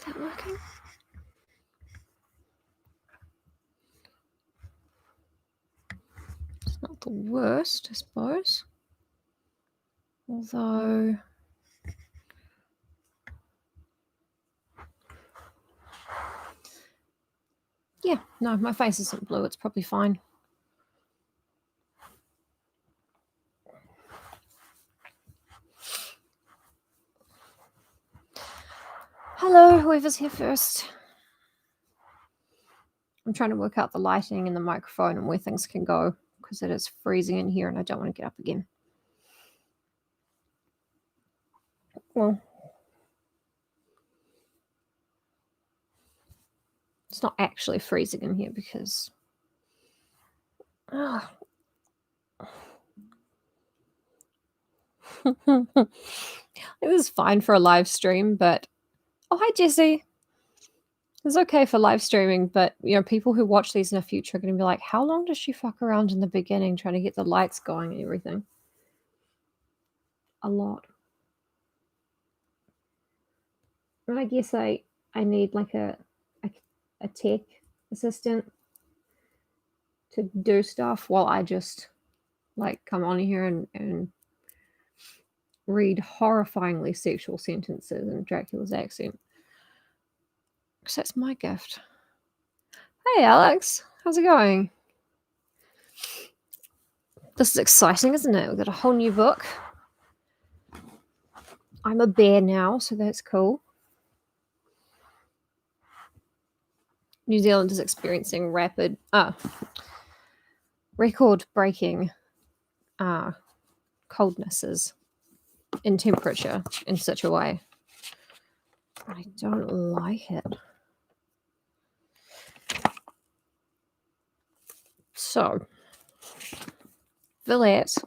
that working? It's not the worst, I suppose. Although... yeah, no, my face isn't blue. It's probably fine. Hello, whoever's here first. I'm trying to work out the lighting and the microphone and where things can go because it is freezing in here and I don't want to get up again. Well, it's not actually freezing in here because... it was fine for a live stream, but... oh, hi, Jessie. It's okay for live streaming, but, you know, people who watch these in the future are going to be like, how long does she fuck around in the beginning trying to get the lights going and everything? A lot. And I guess I need like a tech assistant to do stuff while I just like come on here and read horrifyingly sexual sentences in Dracula's accent. Because that's my gift. Hey, Alex. How's it going? This is exciting, isn't it? We've got a whole new book. I'm a bear now, so that's cool. New Zealand is experiencing rapid, record-breaking coldnesses in temperature in such a way. I don't like it. So, Villette.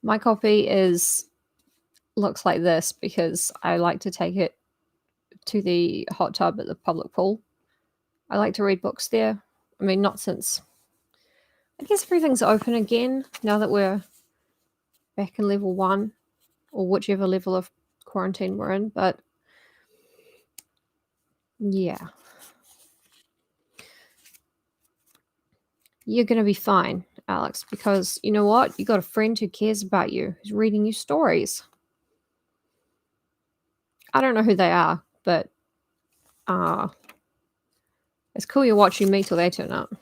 My copy looks like this because I like to take it to the hot tub at the public pool. I like to read books there. I mean, not since... I guess everything's open again now that we're back in level 1 or whichever level of quarantine we're in, but yeah. You're going to be fine, Alex, because you know what? You got a friend who cares about you, who's reading you stories. I don't know who they are, but it's cool you're watching me till they turn up.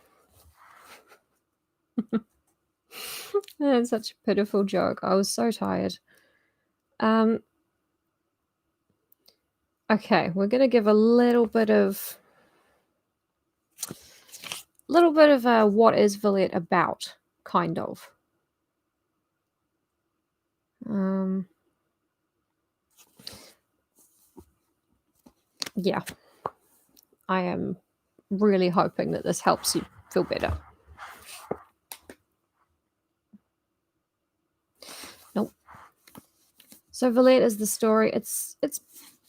That's such a pitiful joke. I was so tired. Okay, we're going to give a little bit of what is Villette about, kind of. Yeah. I am really hoping that this helps you feel better. Nope. So Villette is the story. It's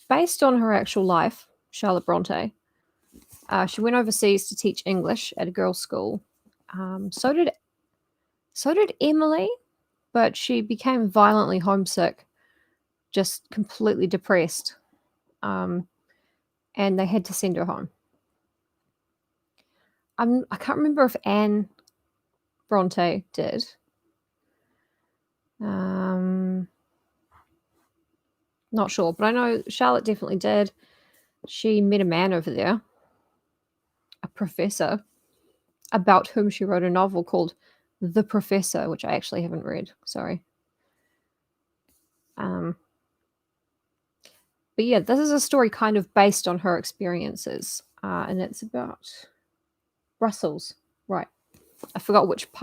based on her actual life, Charlotte Bronte. She went overseas to teach English at a girls' school. So did Emily, but she became violently homesick, just completely depressed, and they had to send her home. I can't remember if Anne Bronte did. Not sure, but I know Charlotte definitely did. She met a man over there, a professor, about whom she wrote a novel called The Professor, which I actually haven't read. Sorry. But yeah, this is a story kind of based on her experiences, and it's about Brussels. Right. I forgot whichever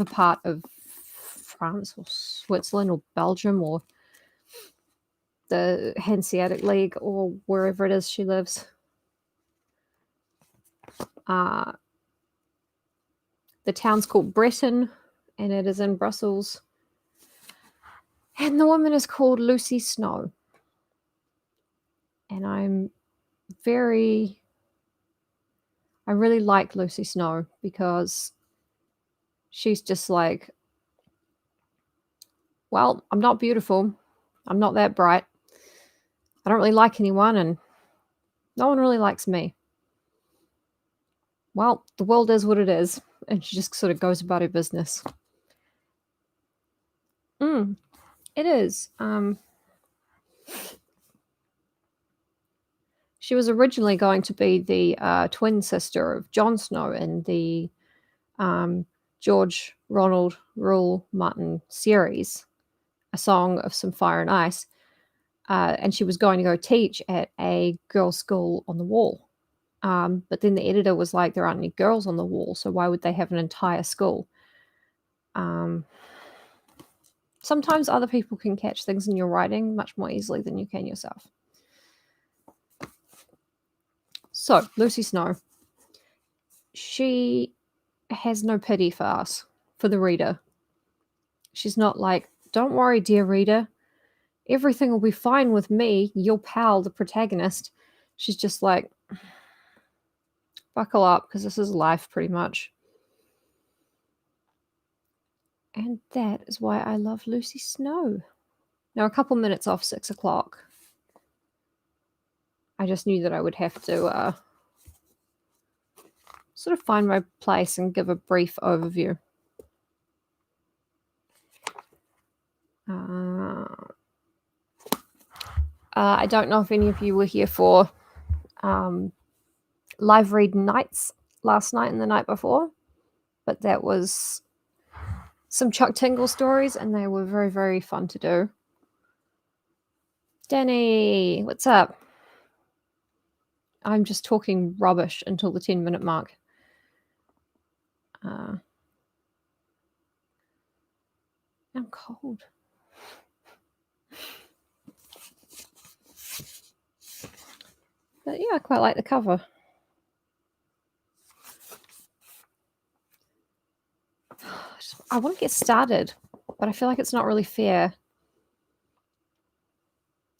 part of France or Switzerland or Belgium or the Hanseatic League or wherever it is she lives. The town's called Breton, and it is in Brussels. And the woman is called Lucy Snow. And I really like Lucy Snow because she's just like Well, I'm not beautiful. I'm not that bright. I don't really like anyone, and no one really likes me. Well, the world is what it is. And she just sort of goes about her business. It is. She was originally going to be the twin sister of Jon Snow in the George Ronald Rule Martin series, A Song of Some Fire and Ice. And she was going to go teach at a girls' school on the wall. But then the editor was like, there aren't any girls on the wall, so why would they have an entire school? Sometimes other people can catch things in your writing much more easily than you can yourself. So, Lucy Snow. She has no pity for us, for the reader. She's not like, don't worry, dear reader. Everything will be fine with me, your pal, the protagonist. She's just like, buckle up, because this is life, pretty much. And that is why I love Lucy Snow. Now, a couple minutes off 6 o'clock. I just knew that I would have to sort of find my place and give a brief overview. I don't know if any of you were here for live read nights last night and the night before, but that was some Chuck Tingle stories, and they were very, very fun to do. Danny, what's up? I'm just talking rubbish until the 10-minute mark. I'm cold. But yeah, I quite like the cover. I want to get started, but I feel like it's not really fair.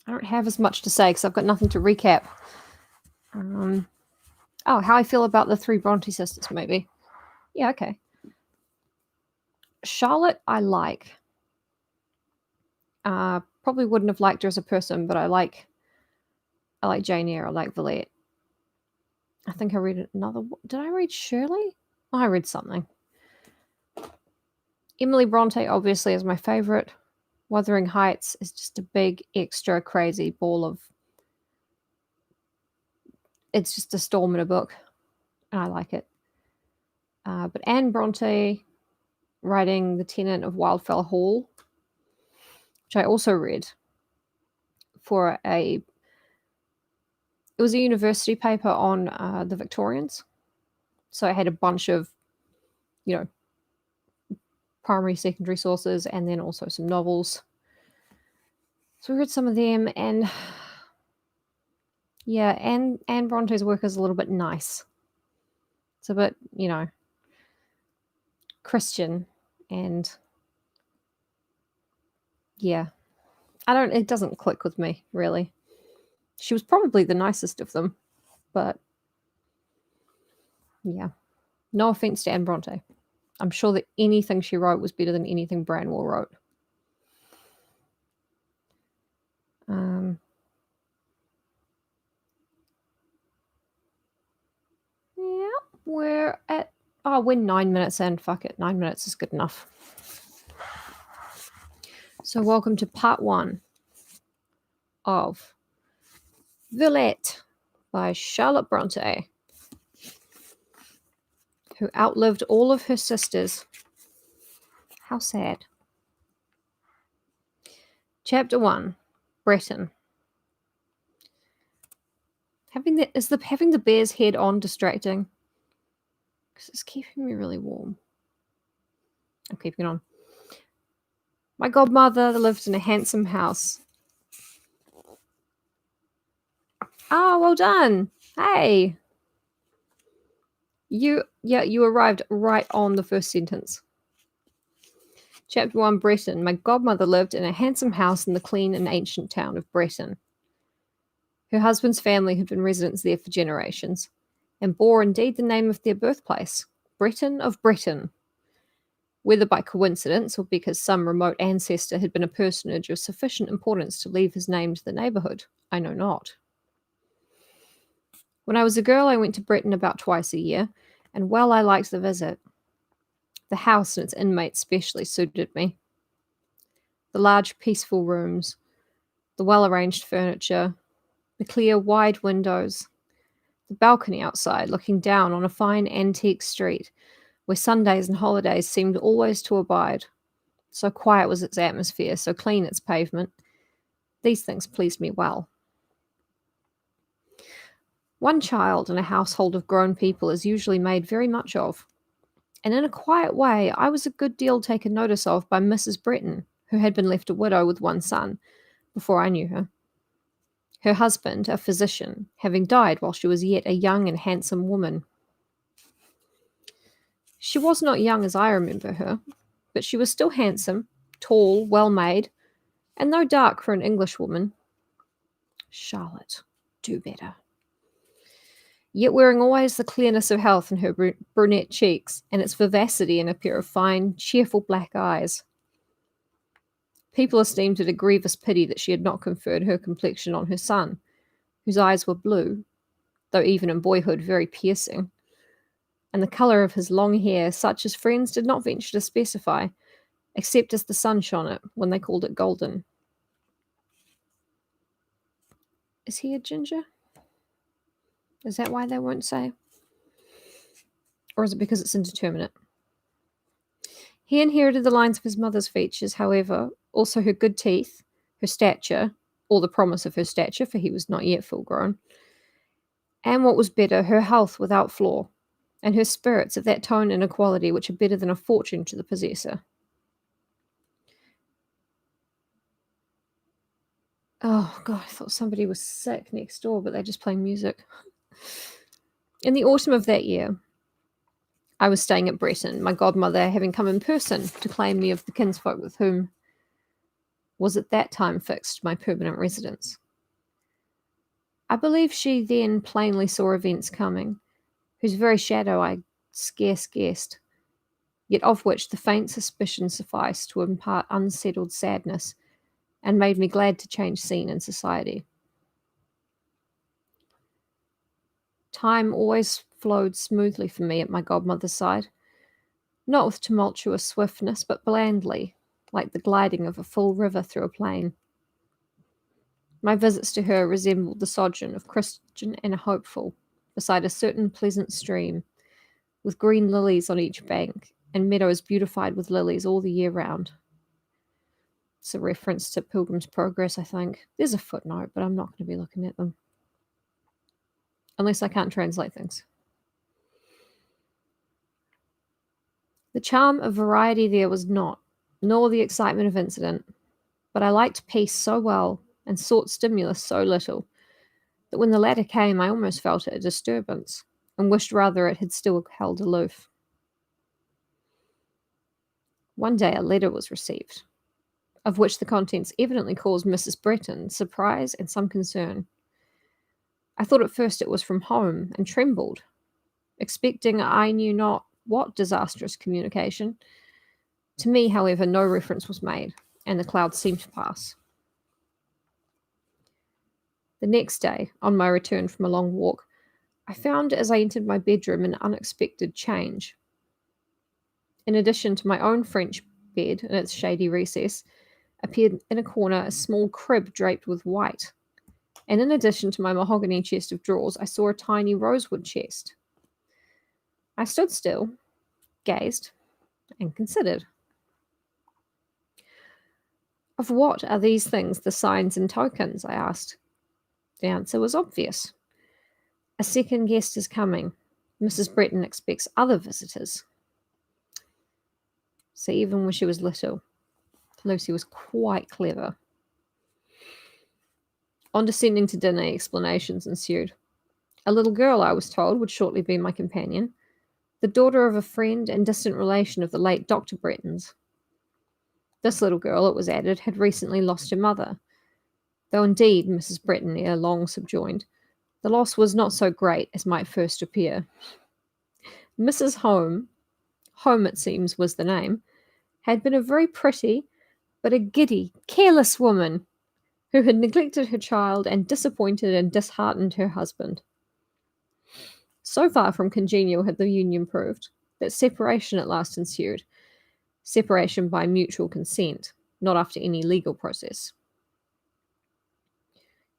I don't have as much to say because I've got nothing to recap. Oh, how I feel about the 3 Bronte sisters, maybe. Yeah, okay. Charlotte, I like. Probably wouldn't have liked her as a person, but I like Jane Eyre. I like Villette. I think I read another. Did I read Shirley? Oh, I read something. Emily Bronte, obviously, is my favorite. Wuthering Heights is just a big, extra crazy ball of. It's just a storm in a book, and I like it. But Anne Bronte, writing The Tenant of Wildfell Hall, which I also read for it was a university paper on the Victorians. So I had a bunch of, primary, secondary sources, and then also some novels. So we read some of them, and yeah, Anne Bronte's work is a little bit nice. It's a bit, Christian, and yeah, it doesn't click with me, really. She was probably the nicest of them, but yeah, no offense to Anne Bronte. I'm sure that anything she wrote was better than anything Branwell wrote. Yeah, we're 9 minutes in. Fuck it, 9 minutes is good enough. So welcome to part 1 of Villette by Charlotte Bronte, who outlived all of her sisters. How sad. Chapter 1, Breton. Having the bear's head on distracting? Because it's keeping me really warm. I'm keeping it on. My godmother lived in a handsome house. Oh, well done. Hey. You arrived right on the first sentence. Chapter 1, Breton. My godmother lived in a handsome house in the clean and ancient town of Breton. Her husband's family had been residents there for generations, and bore indeed the name of their birthplace, Breton of Breton. Whether by coincidence or because some remote ancestor had been a personage of sufficient importance to leave his name to the neighbourhood, I know not. When I was a girl, I went to Britain about twice a year, and well, I liked the visit. The house and its inmates specially suited me. The large, peaceful rooms, the well-arranged furniture, the clear, wide windows, the balcony outside looking down on a fine antique street where Sundays and holidays seemed always to abide. So quiet was its atmosphere, so clean its pavement. These things pleased me well. One child in a household of grown people is usually made very much of, and in a quiet way I was a good deal taken notice of by Mrs. Breton, who had been left a widow with one son before I knew her. Her husband, a physician, having died while she was yet a young and handsome woman. She was not young as I remember her, but she was still handsome, tall, well-made, and no dark for an Englishwoman. Charlotte, do better. Yet wearing always the clearness of health in her brunette cheeks, and its vivacity in a pair of fine, cheerful black eyes. People esteemed it a grievous pity that she had not conferred her complexion on her son, whose eyes were blue, though even in boyhood very piercing, and the colour of his long hair such as friends did not venture to specify, except as the sun shone it, when they called it golden. Is he a ginger? Is that why they won't say? Or is it because it's indeterminate? He inherited the lines of his mother's features, however, also her good teeth, her stature, or the promise of her stature, for he was not yet full grown, and what was better, her health without flaw, and her spirits of that tone and equality which are better than a fortune to the possessor. Oh, God, I thought somebody was sick next door, but they're just playing music. In the autumn of that year, I was staying at Breton, my godmother having come in person to claim me of the kinsfolk with whom was at that time fixed my permanent residence. I believe she then plainly saw events coming, whose very shadow I scarce guessed, yet of which the faint suspicion sufficed to impart unsettled sadness, and made me glad to change scene in society. Time always flowed smoothly for me at my godmother's side, not with tumultuous swiftness, but blandly, like the gliding of a full river through a plain. My visits to her resembled the sojourn of Christian and Hopeful beside a certain pleasant stream, with green lilies on each bank, and meadows beautified with lilies all the year round. It's a reference to Pilgrim's Progress, I think. There's a footnote, but I'm not going to be looking at them. Unless I can't translate things. The charm of variety there was not, nor the excitement of incident, but I liked peace so well, and sought stimulus so little, that when the latter came I almost felt it a disturbance, and wished rather it had still held aloof. One day a letter was received, of which the contents evidently caused Mrs. Breton surprise and some concern. I thought at first it was from home, and trembled, expecting I knew not what disastrous communication. To me, however, no reference was made, and the cloud seemed to pass. The next day, on my return from a long walk, I found as I entered my bedroom an unexpected change. In addition to my own French bed in its shady recess, appeared in a corner a small crib draped with white, and in addition to my mahogany chest of drawers, I saw a tiny rosewood chest. I stood still, gazed, and considered. Of what are these things the signs and tokens? I asked. The answer was obvious. A second guest is coming. Mrs. Breton expects other visitors. So even when she was little, Lucy was quite clever. On descending to dinner, explanations ensued. A little girl, I was told, would shortly be my companion, the daughter of a friend and distant relation of the late Dr. Breton's. This little girl, it was added, had recently lost her mother, though indeed, Mrs. Breton ere long subjoined, the loss was not so great as might first appear. Mrs. Home it seems was the name, had been a very pretty, but a giddy, careless woman who had neglected her child and disappointed and disheartened her husband. So far from congenial had the union proved that separation at last ensued, separation by mutual consent, not after any legal process.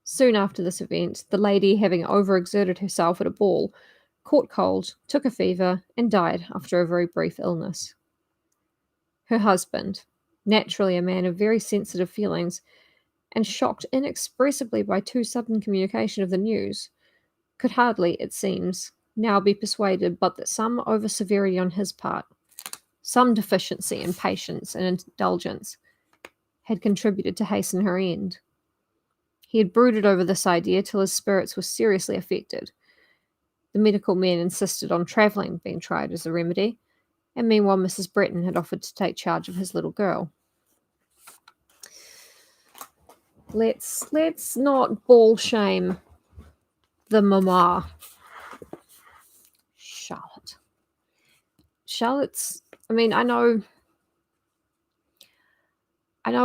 Soon after this event, the lady, having overexerted herself at a ball, caught cold, took a fever, and died after a very brief illness. Her husband, naturally a man of very sensitive feelings, and shocked inexpressibly by too sudden communication of the news, could hardly, it seems, now be persuaded but that some over-severity on his part, some deficiency in patience and indulgence, had contributed to hasten her end. He had brooded over this idea till his spirits were seriously affected. The medical men insisted on travelling being tried as a remedy, and meanwhile Mrs. Bretton had offered to take charge of his little girl. Let's not ball shame the mama. Charlotte's, I mean, I know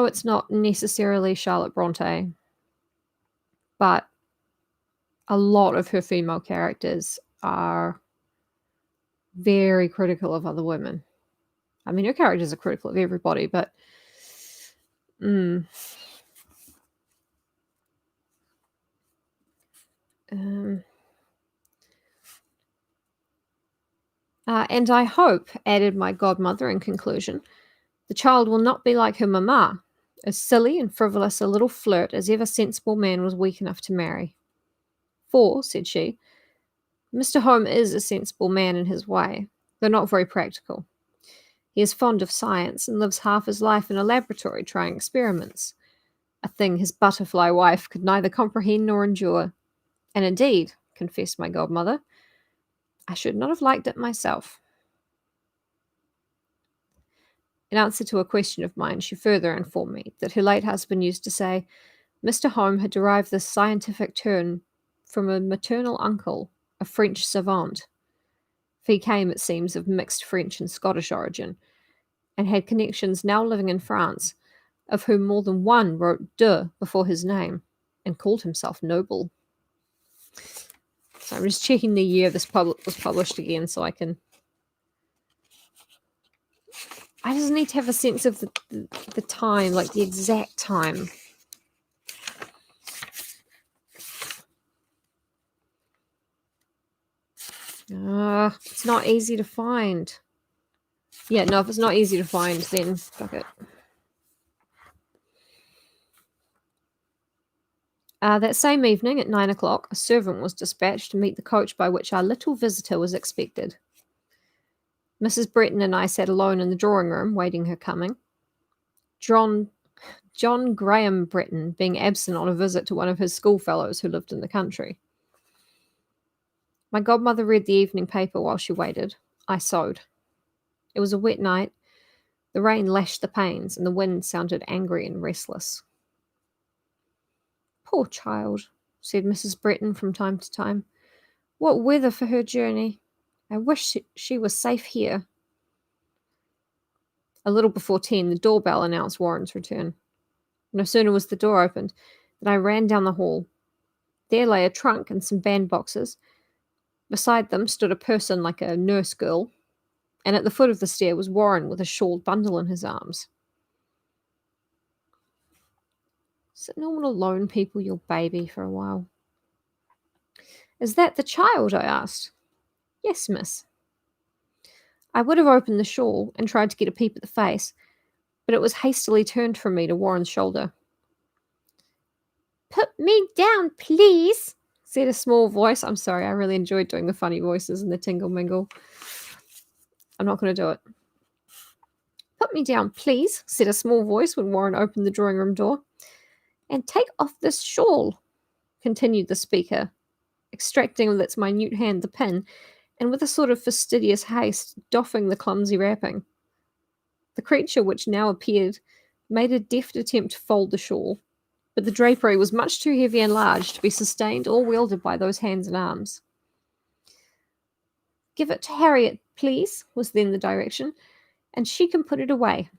it's not necessarily Charlotte Bronte, but a lot of her female characters are very critical of other women. I mean, her characters are critical of everybody, but and I hope, added my godmother in conclusion, the child will not be like her mamma, as silly and frivolous a little flirt as ever sensible man was weak enough to marry. For, said she, Mr. Home is a sensible man in his way, though not very practical. He is fond of science and lives half his life in a laboratory trying experiments, a thing his butterfly wife could neither comprehend nor endure. And indeed, confessed my godmother, I should not have liked it myself. In answer to a question of mine, she further informed me that her late husband used to say Mr. Home had derived this scientific term from a maternal uncle, a French savant. He came, it seems, of mixed French and Scottish origin, and had connections now living in France, of whom more than one wrote de before his name, and called himself noble. So I'm just checking the year this was published again so I can... I just need to have a sense of the time, like the exact time. It's not easy to find. Yeah, no, if it's not easy to find, then fuck it. That same evening at 9 o'clock, a servant was dispatched to meet the coach by which our little visitor was expected. Mrs. Bretton and I sat alone in the drawing-room, waiting her coming. John Graham Bretton being absent on a visit to one of his schoolfellows who lived in the country. My godmother read the evening paper while she waited. I sewed. It was a wet night. The rain lashed the panes, and the wind sounded angry and restless. Poor child, said Mrs. Bretton from time to time. What weather for her journey. I wish she was safe here. A little before 10, the doorbell announced Warren's return. No sooner was the door opened than I ran down the hall. There lay a trunk and some bandboxes. Beside them stood a person like a nurse girl, and at the foot of the stair was Warren with a shawled bundle in his arms. Is it normal to loan people your baby for a while? Is that the child? I asked. Yes, miss. I would have opened the shawl and tried to get a peep at the face, but it was hastily turned from me to Warren's shoulder. Put me down, please, said a small voice. I'm sorry, I really enjoyed doing the funny voices and the tingle mingle. I'm not going to do it. Put me down, please, said a small voice when Warren opened the drawing room door. And take off this shawl, continued the speaker, extracting with its minute hand the pin, and with a sort of fastidious haste, doffing the clumsy wrapping. The creature which now appeared made a deft attempt to fold the shawl, but the drapery was much too heavy and large to be sustained or wielded by those hands and arms. Give it to Harriet, please, was then the direction, and she can put it away.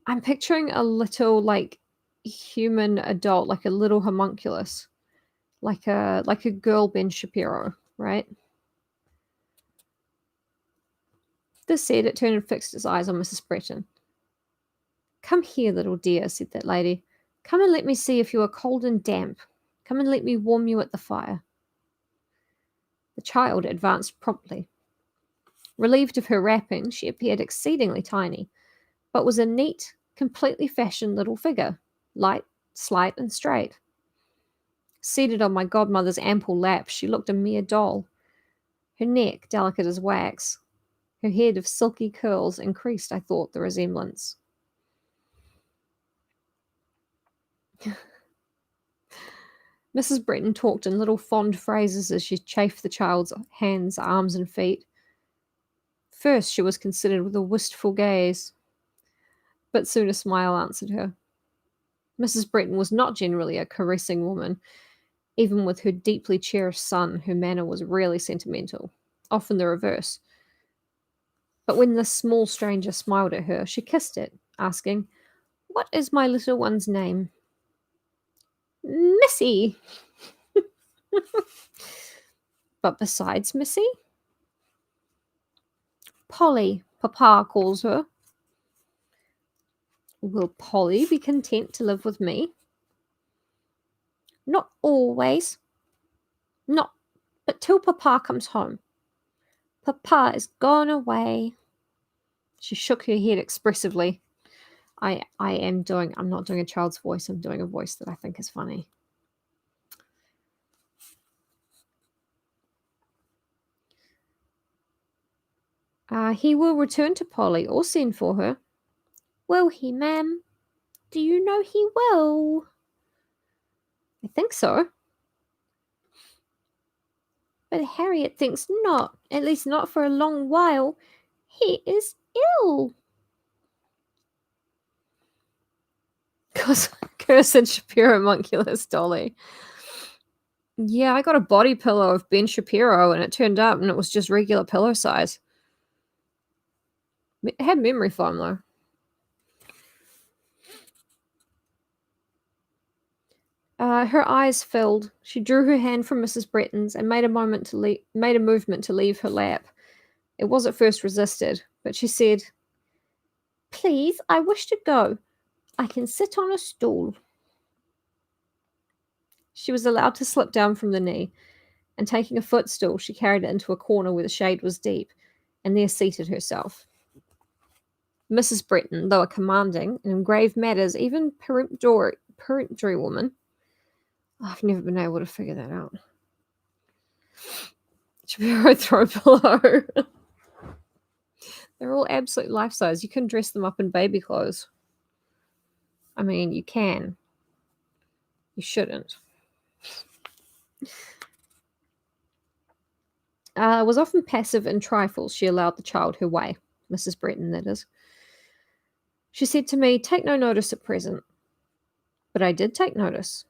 I'm picturing a little, like, human adult, like a little homunculus, like a girl Ben Shapiro, right? This said, it turned and fixed its eyes on Mrs. Breton. "Come here, little dear," said that lady. "Come and let me see if you are cold and damp. Come and let me warm you at the fire." The child advanced promptly. Relieved of her wrapping, she appeared exceedingly tiny, but was a neat, completely fashioned little figure, light, slight, and straight. Seated on my godmother's ample lap, she looked a mere doll. Her neck, delicate as wax, her head of silky curls increased, I thought, the resemblance. Mrs. Breton talked in little fond phrases as she chafed the child's hands, arms, and feet. First she was considered with a wistful gaze, but soon a smile answered her. Mrs. Breton was not generally a caressing woman. Even with her deeply cherished son, her manner was rarely sentimental, often the reverse. But when this small stranger smiled at her, she kissed it, asking, "What is my little one's name?" "Missy." "But besides Missy?" "Polly, Papa calls her." "Will Polly be content to live with me?" "Not always. Not but till Papa comes home. Papa is gone away." She shook her head expressively. I'm not doing a child's voice, I'm doing a voice that I think is funny. He will return to Polly or send for her." "Will he, ma'am? Do you know he will?" "I think so." "But Harriet thinks not, at least not for a long while. He is ill." Cursed Shapiro Monculus Dolly. "Yeah, I got a body pillow of Ben Shapiro and it turned up and it was just regular pillow size. It had memory foam though." Her eyes filled. She drew her hand from Mrs. Breton's and made a movement to leave her lap. It was at first resisted, but she said, "Please, I wish to go. I can sit on a stool." She was allowed to slip down from the knee, and taking a footstool, she carried it into a corner where the shade was deep, and there seated herself. Mrs. Breton, though a commanding and in grave matters even peremptory woman, I've never been able to figure that out. Shapiro throw pillow. They're all absolute life size. You can dress them up in baby clothes. I mean, you can. You shouldn't. Was often passive in trifles. She allowed the child her way. Mrs. Breton, that is. She said to me, "Take no notice at present." But I did take notice.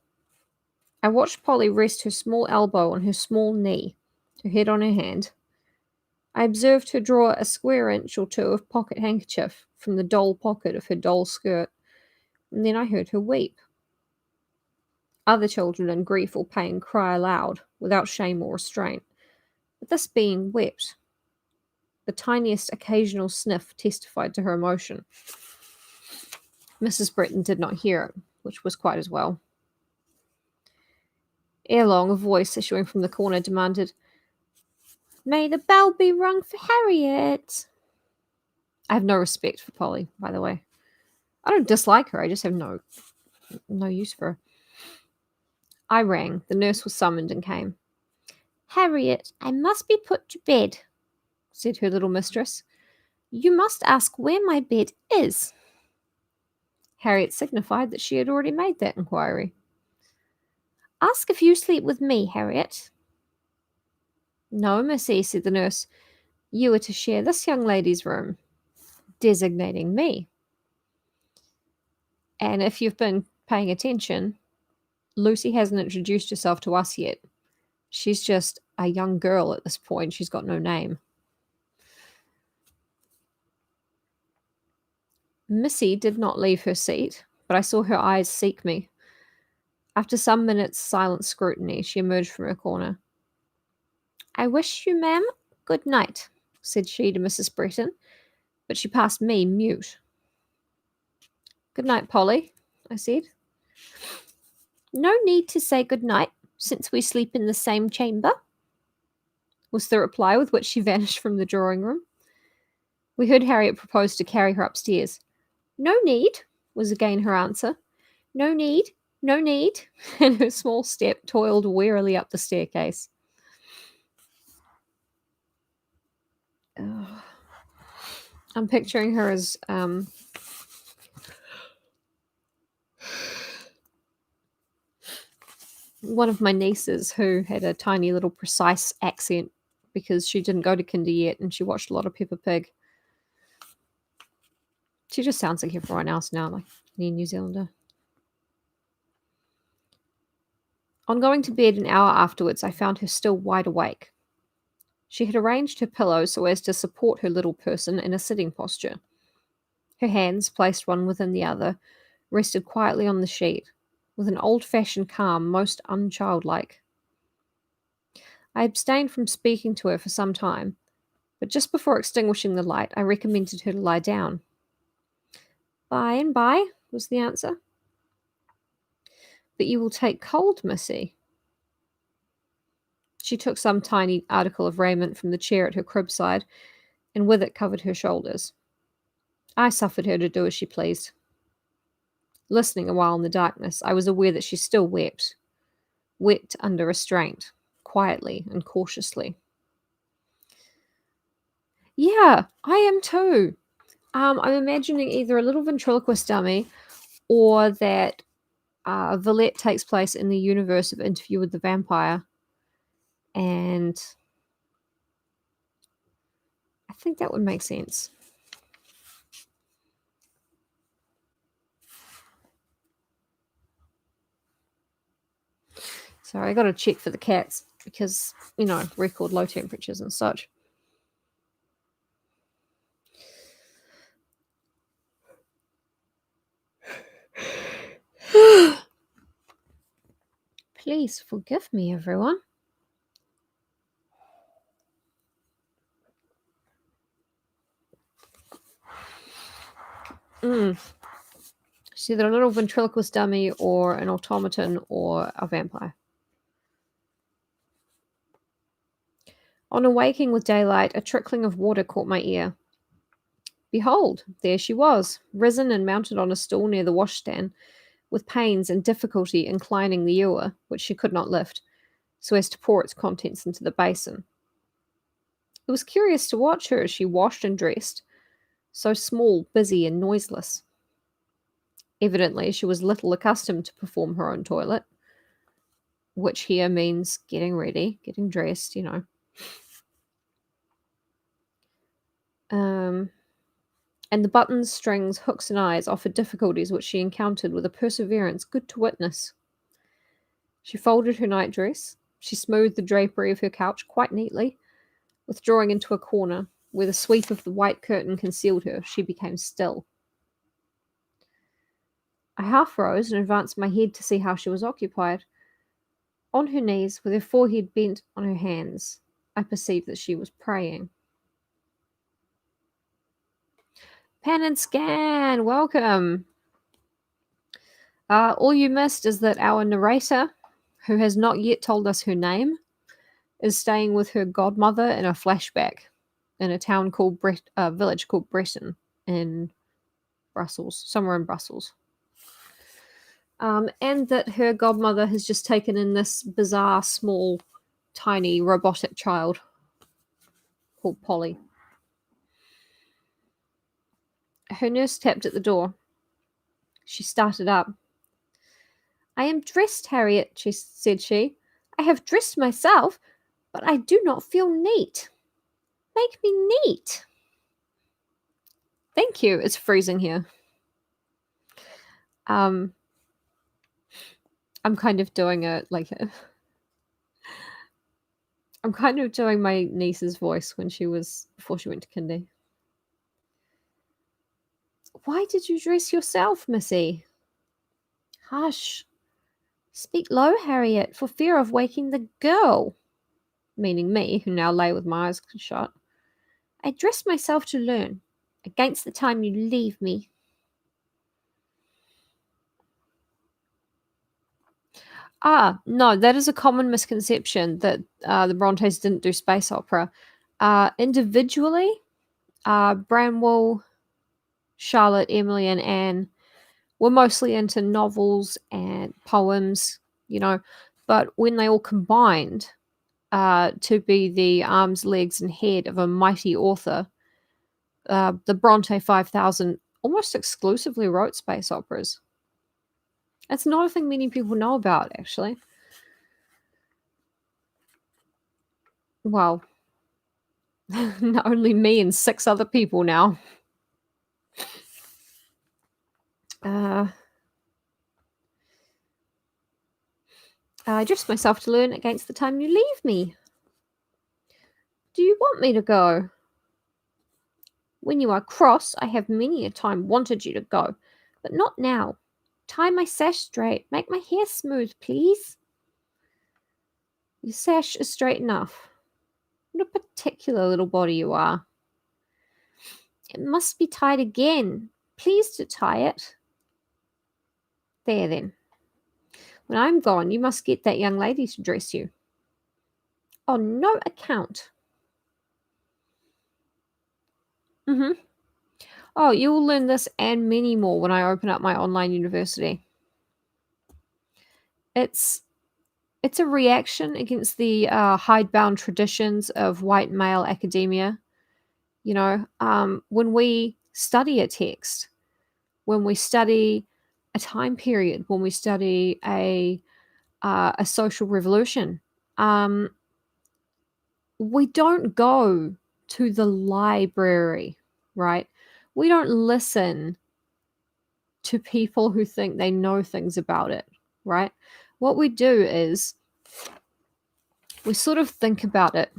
I watched Polly rest her small elbow on her small knee, her head on her hand. I observed her draw a square inch or two of pocket handkerchief from the doll pocket of her doll skirt, and then I heard her weep. Other children in grief or pain cry aloud, without shame or restraint, but this being wept. The tiniest occasional sniff testified to her emotion. Mrs. Breton did not hear it, which was quite as well. Ere long, a voice issuing from the corner demanded, "May the bell be rung for Harriet?" I have no respect for Polly, by the way. I don't dislike her, I just have no use for her. I rang. The nurse was summoned and came. "Harriet, I must be put to bed," said her little mistress. "You must ask where my bed is." Harriet signified that she had already made that inquiry. "Ask if you sleep with me, Harriet." "No, missy," said the nurse. "You are to share this young lady's room," designating me. And if you've been paying attention, Lucy hasn't introduced herself to us yet. She's just a young girl at this point. She's got no name. Missy did not leave her seat, but I saw her eyes seek me. After some minutes' silent scrutiny, she emerged from her corner. I wish you, ma'am, good night, said she to Mrs. Bretton, but she passed me mute. Good night, Polly, I said. No need to say good night, since we sleep in the same chamber, was the reply with which she vanished from the drawing room. We heard Harriet propose to carry her upstairs. No need, was again her answer. No need, no need, and her small step toiled wearily up the staircase. Ugh. I'm picturing her as one of my nieces who had a tiny little precise accent because she didn't go to kinder yet and she watched a lot of Peppa Pig. She just sounds like everyone else now, like any New Zealander. On going to bed an hour afterwards, I found her still wide awake. She had arranged her pillow so as to support her little person in a sitting posture. Her hands, placed one within the other, rested quietly on the sheet, with an old-fashioned calm most unchildlike. I abstained from speaking to her for some time, but just before extinguishing the light, I recommended her to lie down. By and by, was the answer. But you will take cold, Missy. She took some tiny article of raiment from the chair at her crib side, and with it covered her shoulders. I suffered her to do as she pleased. Listening a while in the darkness, I was aware that she still wept under restraint, quietly and cautiously. Yeah, I am too. I'm imagining either a little ventriloquist dummy or that Villette takes place in the universe of Interview with the Vampire. And I think that would make sense. So I got to check for the cats because, record low temperatures and such. Please forgive me, everyone. She's either a little ventriloquist dummy or an automaton or a vampire. On awaking with daylight, a trickling of water caught my ear. Behold, there she was, risen and mounted on a stool near the washstand, with pains and difficulty inclining the ewer, which she could not lift, so as to pour its contents into the basin. It was curious to watch her as she washed and dressed, so small, busy, and noiseless. Evidently, she was little accustomed to perform her own toilet, which here means getting ready, getting dressed, And the buttons, strings, hooks, and eyes offered difficulties which she encountered with a perseverance good to witness. She folded her nightdress. She smoothed the drapery of her couch quite neatly. Withdrawing into a corner, where the sweep of the white curtain concealed her, she became still. I half rose and advanced my head to see how she was occupied. On her knees, with her forehead bent on her hands, I perceived that she was praying. Pan and Scan, welcome. All you missed is that our narrator, who has not yet told us her name, is staying with her godmother in a flashback in a town called village called Breton in Brussels, somewhere in Brussels. And that her godmother has just taken in this bizarre, small, tiny, robotic child called Polly. Her nurse tapped at the door. She started up. I am dressed, Harriet, said she. I have dressed myself, but I do not feel neat. Make me neat. Thank you. It's freezing here. I'm kind of doing I'm kind of doing my niece's voice before she went to kindy. Why did you dress yourself, Missy? Hush. Speak low, Harriet, for fear of waking the girl. Meaning me, who now lay with my eyes shut. I dressed myself to learn, against the time you leave me. No, that is a common misconception that the Brontes didn't do space opera. Individually, Branwell, Charlotte, Emily, and Anne were mostly into novels and poems, but when they all combined to be the arms, legs, and head of a mighty author, the Bronte 5000 almost exclusively wrote space operas. It's not a thing many people know about, actually. Well, not only me and 6 other people now. I dressed myself to learn against the time you leave me. Do you want me to go? When you are cross, I have many a time wanted you to go, but not now. Tie my sash straight. Make my hair smooth, please. Your sash is straight enough. What a particular little body you are. It must be tied again. Please to tie it. There then. When I'm gone, you must get that young lady to dress you. On no account. Oh, you will learn this and many more when I open up my online university. It's a reaction against the hidebound traditions of white male academia. When we study a text, when we study a time period, when we study a social revolution, we don't go to the library, right? We don't listen to people who think they know things about it, right? What we do is we sort of think about it,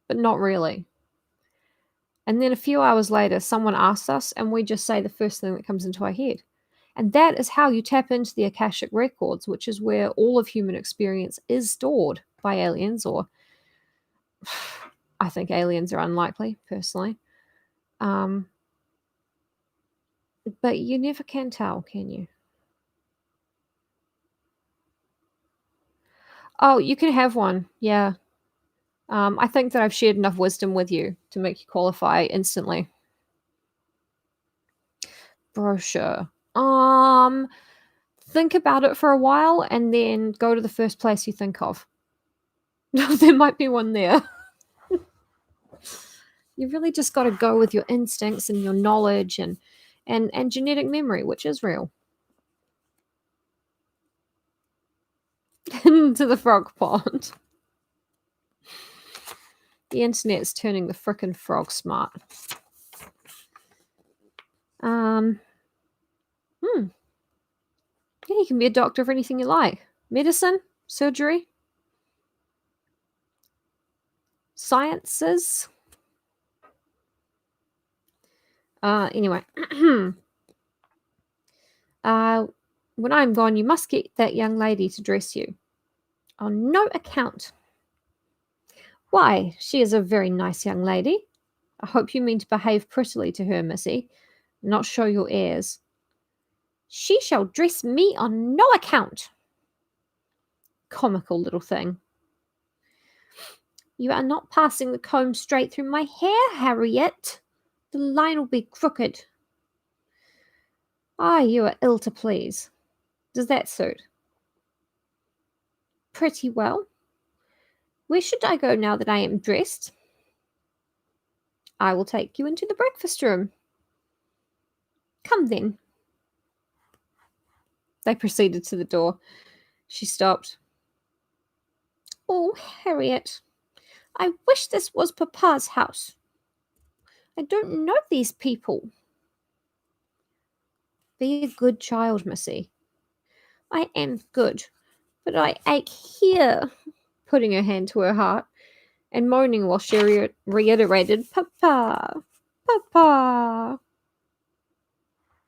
but not really. And then a few hours later, someone asks us, and we just say the first thing that comes into our head. And that is how you tap into the Akashic Records, which is where all of human experience is stored by aliens, or I think aliens are unlikely, personally. But you never can tell, can you? Oh, you can have one, yeah. I think that I've shared enough wisdom with you to make you qualify instantly. Brochure. Think about it for a while and then go to the first place you think of. There might be one there. You really just got to go with your instincts and your knowledge and genetic memory, which is real. Into the frog pond. The internet's turning the frickin' frog smart. Yeah, you can be a doctor of anything you like. Medicine, surgery, sciences. Anyway. When I'm gone, you must get that young lady to dress you. On no account. Why, she is a very nice young lady. I hope you mean to behave prettily to her, missy, and not show your airs. She shall dress me on no account. Comical little thing. You are not passing the comb straight through my hair, Harriet. The line will be crooked. You are ill to please. Does that suit? Pretty well. Where should I go now that I am dressed? I will take you into the breakfast room. Come then. They proceeded to the door. She stopped. Oh, Harriet, I wish this was Papa's house. I don't know these people. Be a good child, missy. I am good, but I ache here, putting her hand to her heart and moaning while she reiterated, Papa, Papa.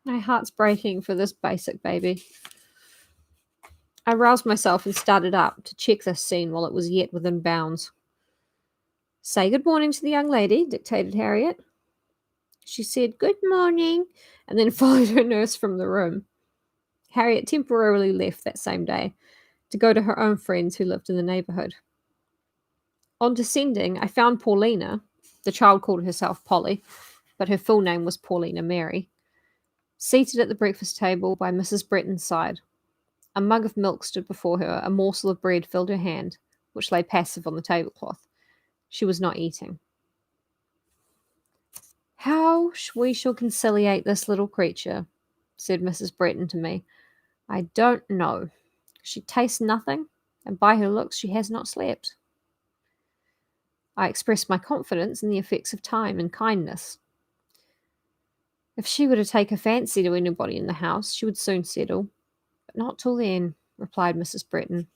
My heart's breaking for this basic baby. I roused myself and started up to check this scene while it was yet within bounds. "Say good morning to the young lady," dictated Harriet. She said, "Good morning," and then followed her nurse from the room. Harriet temporarily left that same day to go to her own friends who lived in the neighborhood. On descending, I found Paulina, the child called herself Polly, but her full name was Paulina Mary, seated at the breakfast table by Mrs. Bretton's side. A mug of milk stood before her, a morsel of bread filled her hand, which lay passive on the tablecloth. She was not eating. "How we shall conciliate this little creature," said Mrs. Bretton to me, "I don't know. She tastes nothing, and by her looks she has not slept." I expressed my confidence in the effects of time and kindness. "If she were to take a fancy to anybody in the house, she would soon settle. But not till then," replied Mrs. Bretton.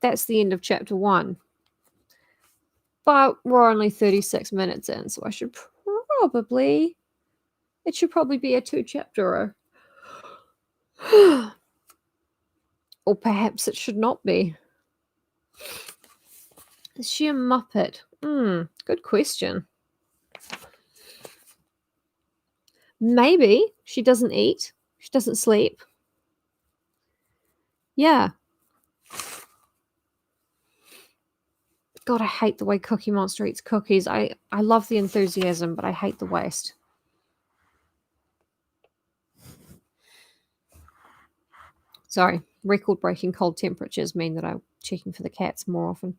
That's the end of chapter 1. But we're only 36 minutes in, so it should probably be a 2-chapterer. Or perhaps it should not be. Is she a Muppet? Good question. Maybe she doesn't eat. She doesn't sleep. Yeah. God, I hate the way Cookie Monster eats cookies. I love the enthusiasm, but I hate the waste. Sorry, record-breaking cold temperatures mean that I'm checking for the cats more often.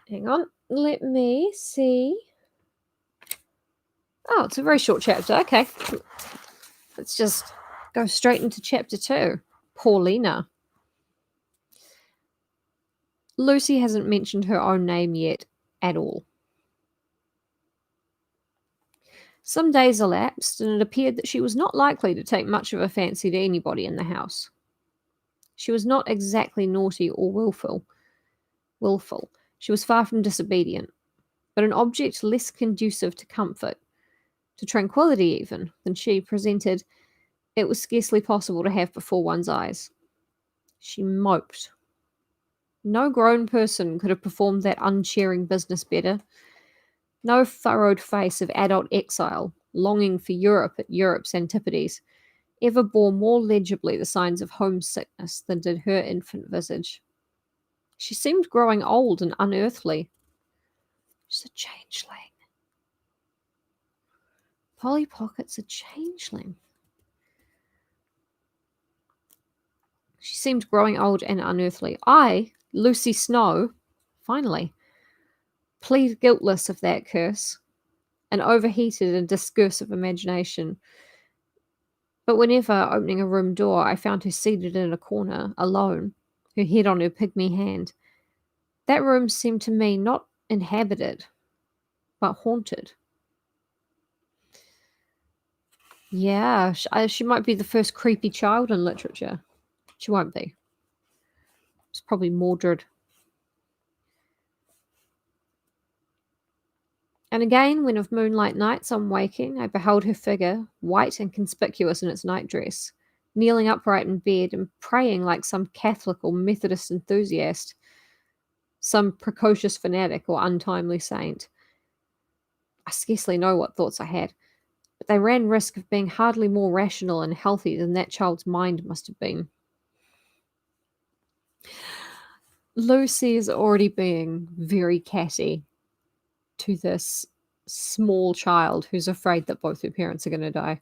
Hang on, let me see. Oh, it's a very short chapter. Okay. Let's just go straight into chapter 2. Paulina. Lucy hasn't mentioned her own name yet at all. Some days elapsed, and it appeared that she was not likely to take much of a fancy to anybody in the house. She was not exactly naughty or willful. She was far from disobedient, but an object less conducive to comfort, to tranquillity even, than she presented, it was scarcely possible to have before one's eyes. She moped. No grown person could have performed that uncheering business better. No furrowed face of adult exile, longing for Europe at Europe's antipodes, ever bore more legibly the signs of homesickness than did her infant visage. She seemed growing old and unearthly. She's a changeling. Polly Pocket's a changeling. She seemed growing old and unearthly. I, Lucy Snow, finally, plead guiltless of that curse, an overheated and discursive imagination. But whenever, opening a room door, I found her seated in a corner, alone, her head on her pygmy hand, that room seemed to me not inhabited, but haunted. Yeah, she might be the first creepy child in literature. She won't be. It's probably Mordred. And again, when of moonlight nights on waking, I beheld her figure, white and conspicuous in its nightdress, kneeling upright in bed and praying like some Catholic or Methodist enthusiast, some precocious fanatic or untimely saint. I scarcely know what thoughts I had, but they ran risk of being hardly more rational and healthy than that child's mind must have been. Lucy is already being very catty to this small child who's afraid that both her parents are going to die.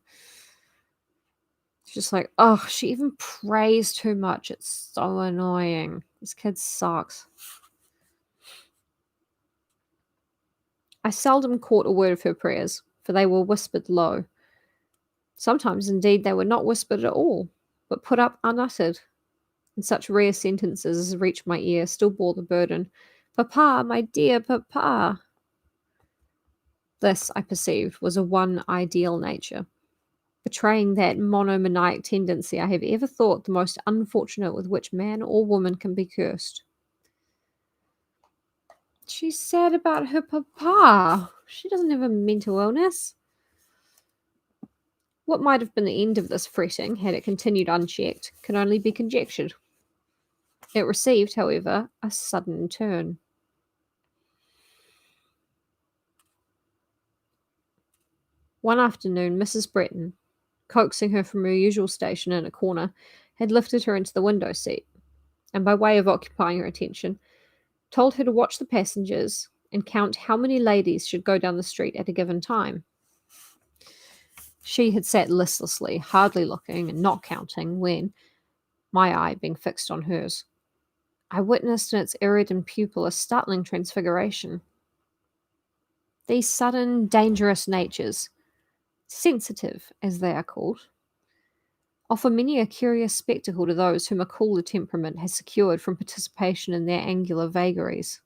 It's just like, oh, she even prays too much. It's so annoying. This kid sucks. I seldom caught a word of her prayers, for they were whispered low. Sometimes, indeed, they were not whispered at all, but put up unuttered. And such rare sentences as reached my ear still bore the burden. "Papa, my dear papa." This, I perceived, was a one ideal nature, betraying that monomaniac tendency I have ever thought the most unfortunate with which man or woman can be cursed. She's sad about her papa. She doesn't have a mental illness. What might have been the end of this fretting had it continued unchecked can only be conjectured. It received, however, a sudden turn. One afternoon, Mrs. Bretton, coaxing her from her usual station in a corner, had lifted her into the window seat, and by way of occupying her attention, told her to watch the passengers and count how many ladies should go down the street at a given time. She had sat listlessly, hardly looking and not counting, when, my eye being fixed on hers, I witnessed in its iridescent pupil a startling transfiguration. These sudden, dangerous natures, sensitive as they are called, offer many a curious spectacle to those whom a cooler temperament has secured from participation in their angular vagaries.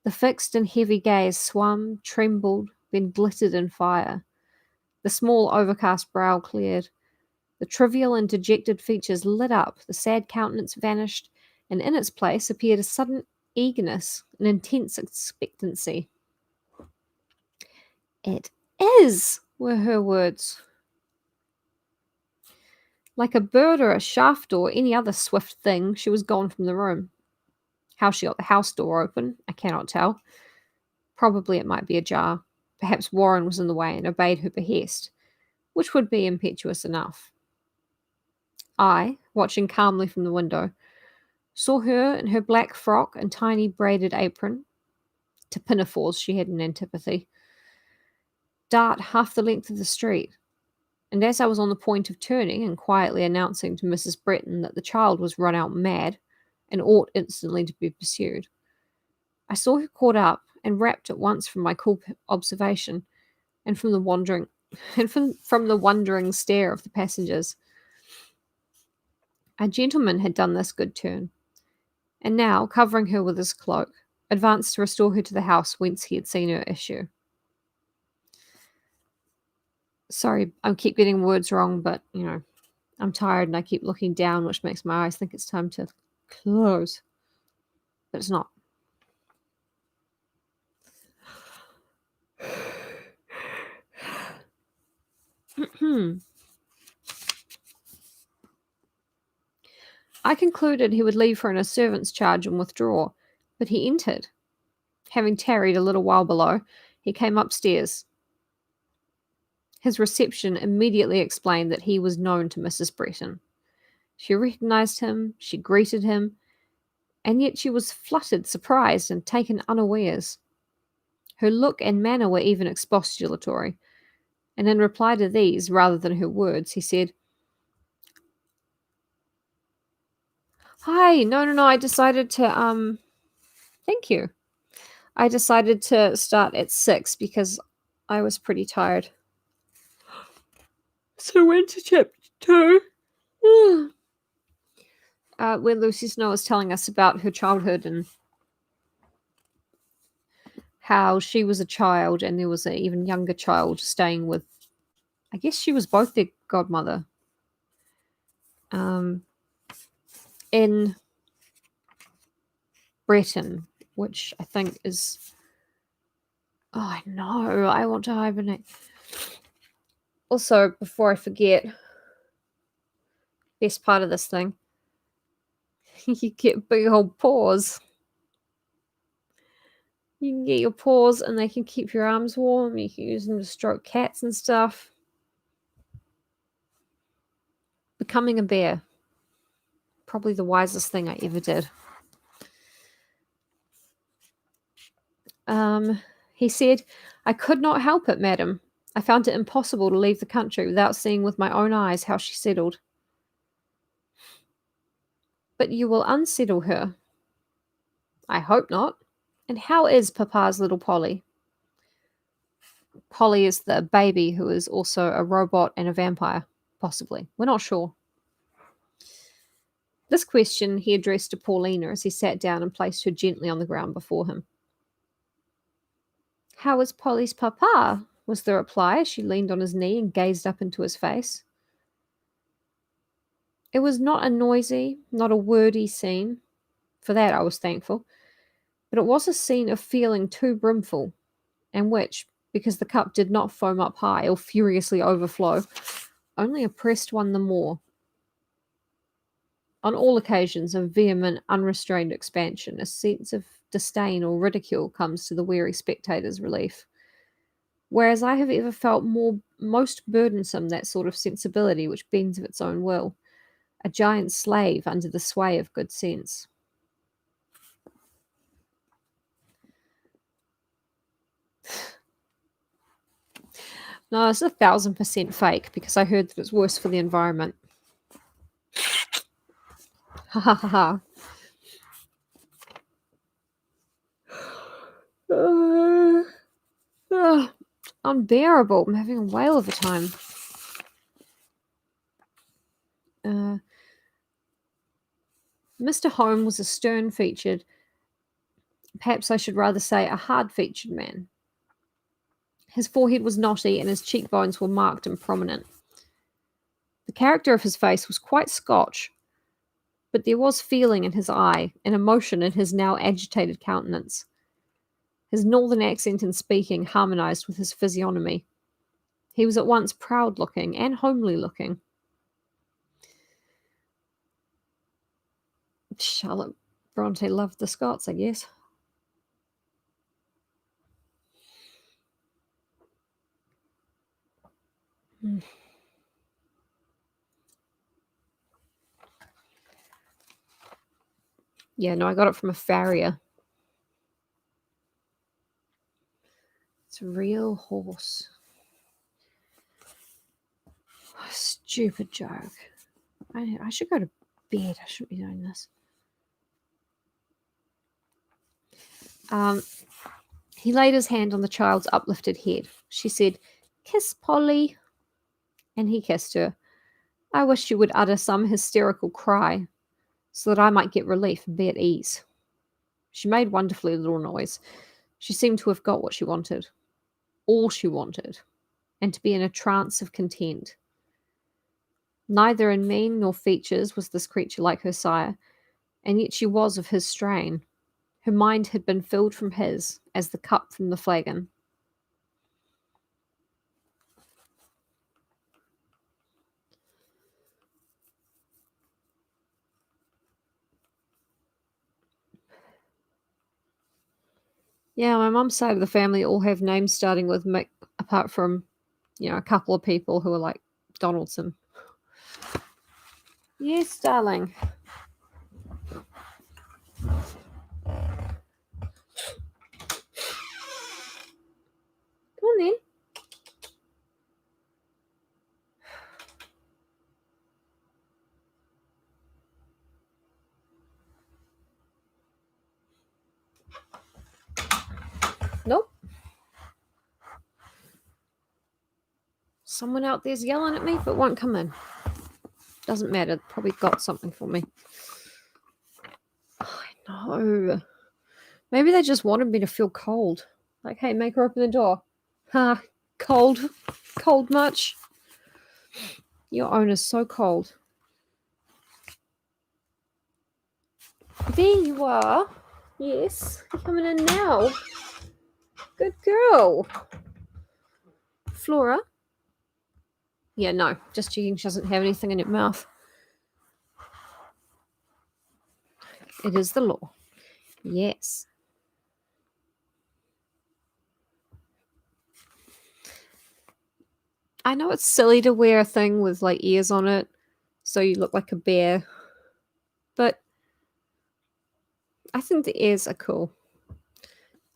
The fixed and heavy gaze swam, trembled, then glittered in fire. The small overcast brow cleared. The trivial and dejected features lit up, the sad countenance vanished, and in its place appeared a sudden eagerness, an intense expectancy. "It is," were her words. Like a bird or a shaft or any other swift thing, she was gone from the room. How she got the house door open, I cannot tell. Probably it might be ajar. Perhaps Warren was in the way and obeyed her behest, which would be impetuous enough. I, watching calmly from the window, saw her in her black frock and tiny braided apron, to pinafores she had an antipathy, dart half the length of the street, and as I was on the point of turning and quietly announcing to Mrs. Bretton that the child was run out mad and ought instantly to be pursued, I saw her caught up and wrapped at once from my cool observation and from the wandering from the wondering stare of the passengers. A gentleman had done this good turn, and now, covering her with his cloak, advanced to restore her to the house whence he had seen her issue. Sorry, I keep getting words wrong, but, I'm tired and I keep looking down, which makes my eyes think it's time to close. But it's not. I concluded he would leave her in a servant's charge and withdraw, but he entered. Having tarried a little while below, he came upstairs. His reception immediately explained that he was known to Mrs. Bretton. She recognized him, she greeted him, and yet she was fluttered, surprised, and taken unawares. Her look and manner were even expostulatory, and in reply to these, rather than her words, he said, "Hi, no, I decided to, thank you. I decided to start at 6 because I was pretty tired." So we're into chapter 2. Where Lucy Snow is telling us about her childhood and how she was a child and there was an even younger child staying with, I guess she was both their godmother, in Breton, which I think is... Oh, I know, I want to hibernate. Also, before I forget, best part of this thing, you get big old paws. You can get your paws and they can keep your arms warm. You can use them to stroke cats and stuff. Becoming a bear. Probably the wisest thing I ever did. He said, "I could not help it, madam. I found it impossible to leave the country without seeing with my own eyes how she settled." "But you will unsettle her." "I hope not. And how is papa's little Polly?" Polly is the baby who is also a robot and a vampire, possibly. We're not sure. This question he addressed to Paulina as he sat down and placed her gently on the ground before him. "How is Polly's papa?" was the reply as she leaned on his knee and gazed up into his face. It was not a noisy, not a wordy scene. For that I was thankful. But it was a scene of feeling too brimful, and which, because the cup did not foam up high or furiously overflow, only oppressed one the more. On all occasions of vehement, unrestrained expansion, a sense of disdain or ridicule comes to the weary spectator's relief. Whereas I have ever felt most burdensome that sort of sensibility which bends of its own will, a giant slave under the sway of good sense. No, it's 1,000% fake because I heard that it's worse for the environment. Ha ha ha ha. Unbearable. I'm having a whale of a time. Mr. Home was a stern-featured, perhaps I should rather say a hard-featured man. His forehead was knotty and his cheekbones were marked and prominent. The character of his face was quite Scotch, but there was feeling in his eye and emotion in his now agitated countenance. His northern accent in speaking harmonized with his physiognomy. He was at once proud-looking and homely-looking. Charlotte Bronte loved the Scots, I guess. Yeah, no, I got it from a farrier. It's a real horse. Stupid joke. I should go to bed. I shouldn't be doing this. He laid his hand on the child's uplifted head. She said, "Kiss Polly." And he kissed her. I wished you would utter some hysterical cry so that I might get relief and be at ease. She made wonderfully little noise. She seemed to have got what she wanted. All she wanted. And to be in a trance of content. Neither in mien nor features was this creature like her sire, and yet she was of his strain. Her mind had been filled from his, as the cup from the flagon. Yeah, my mum's side of the family all have names starting with Mick, apart from, a couple of people who are like Donaldson. Yes, darling. Come on then. Nope. Someone out there's yelling at me but won't come in. Doesn't matter. Probably got something for me. I know. Maybe they just wanted me to feel cold. Like, hey, make her open the door. Ha, cold. Cold much? Your owner's so cold. There you are. Yes, you're coming in now. Good girl. Flora? Yeah, no. Just checking she doesn't have anything in her mouth. It is the law. Yes. I know it's silly to wear a thing with like ears on it so you look like a bear, but I think the ears are cool.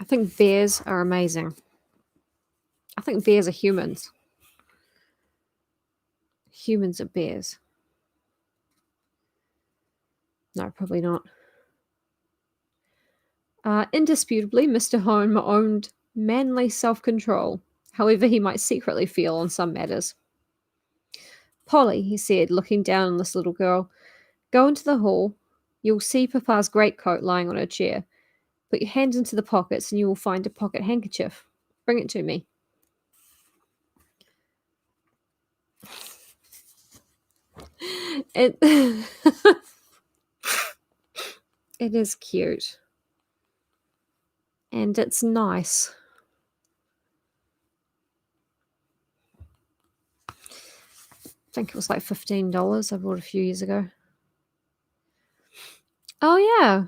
I think bears are amazing. I think bears are humans. Humans are bears. No, probably not. Indisputably, Mr. Home owned manly self-control, however he might secretly feel on some matters. Polly, he said, looking down on this little girl, go into the hall. You'll see Papa's greatcoat lying on her chair. Put your hands into the pockets and you will find a pocket handkerchief. Bring it to me. It it is cute. And it's nice. I think it was like $15. I bought it a few years ago. Oh, yeah.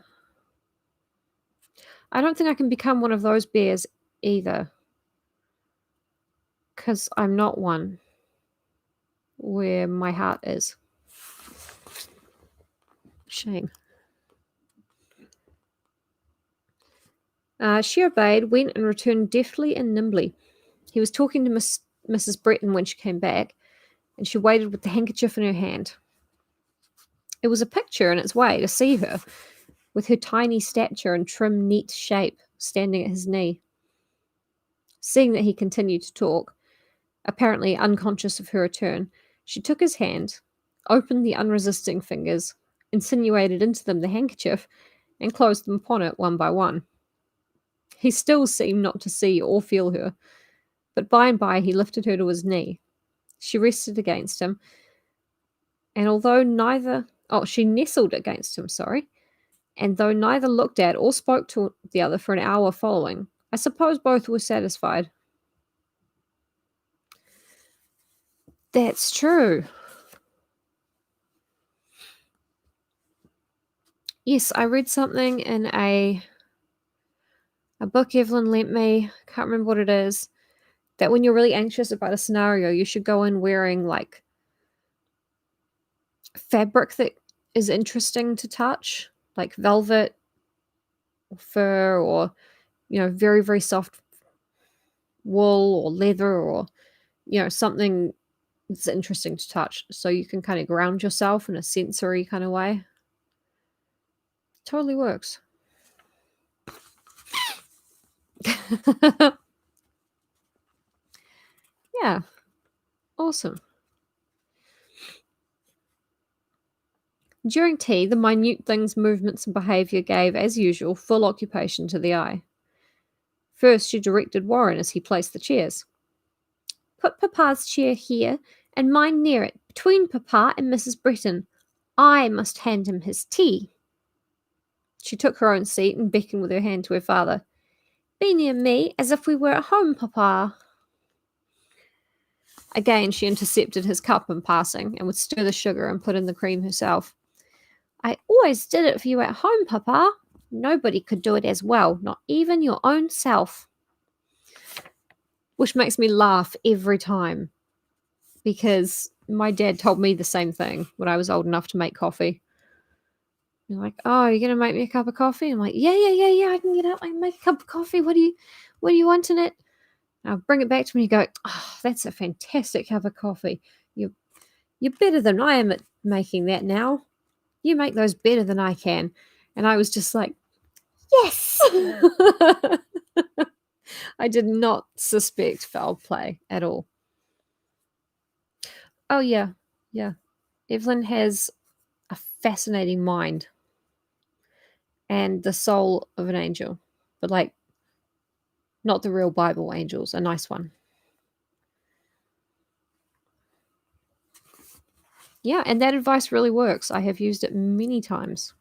I don't think I can become one of those bears either. Because I'm not one where my heart is. Shame. She obeyed, went and returned deftly and nimbly. He was talking to Mrs. Bretton when she came back, and she waited with the handkerchief in her hand. It was a picture in its way to see her, with her tiny stature and trim, neat shape, standing at his knee. Seeing that he continued to talk, apparently unconscious of her return, she took his hand, opened the unresisting fingers, insinuated into them the handkerchief, and closed them upon it one by one. He still seemed not to see or feel her, but by and by he lifted her to his knee. She rested against him, and she nestled against him, and though neither looked at or spoke to the other for an hour following, I suppose both were satisfied. That's true. Yes, I read something in a book Evelyn lent me, can't remember what it is, that when you're really anxious about a scenario, you should go in wearing like fabric that is interesting to touch, like velvet or fur or, very, very soft wool or leather or, something that's interesting to touch so you can kind of ground yourself in a sensory kind of way. Totally works. Yeah. Awesome. During tea, the minute things, movements, and behaviour gave, as usual, full occupation to the eye. First, she directed Warren as he placed the chairs. Put Papa's chair here, and mine near it, between Papa and Mrs. Bretton. I must hand him his tea. She took her own seat and beckoned with her hand to her father. Be near me, as if we were at home, Papa. Again, she intercepted his cup in passing, and would stir the sugar and put in the cream herself. I always did it for you at home, Papa. Nobody could do it as well, not even your own self. Which makes me laugh every time, because my dad told me the same thing when I was old enough to make coffee. You're like, oh, you're gonna make me a cup of coffee? I'm like, yeah, I can get up, I can make a cup of coffee. What do you want in it? And I'll bring it back to me and you go, oh, that's a fantastic cup of coffee. You're better than I am at making that now. You make those better than I can. And I was just like, yes. I did not suspect foul play at all. Oh, yeah. Evelyn has a fascinating mind and the soul of an angel, but like not the real Bible angels, a nice one. Yeah, and that advice really works. I have used it many times.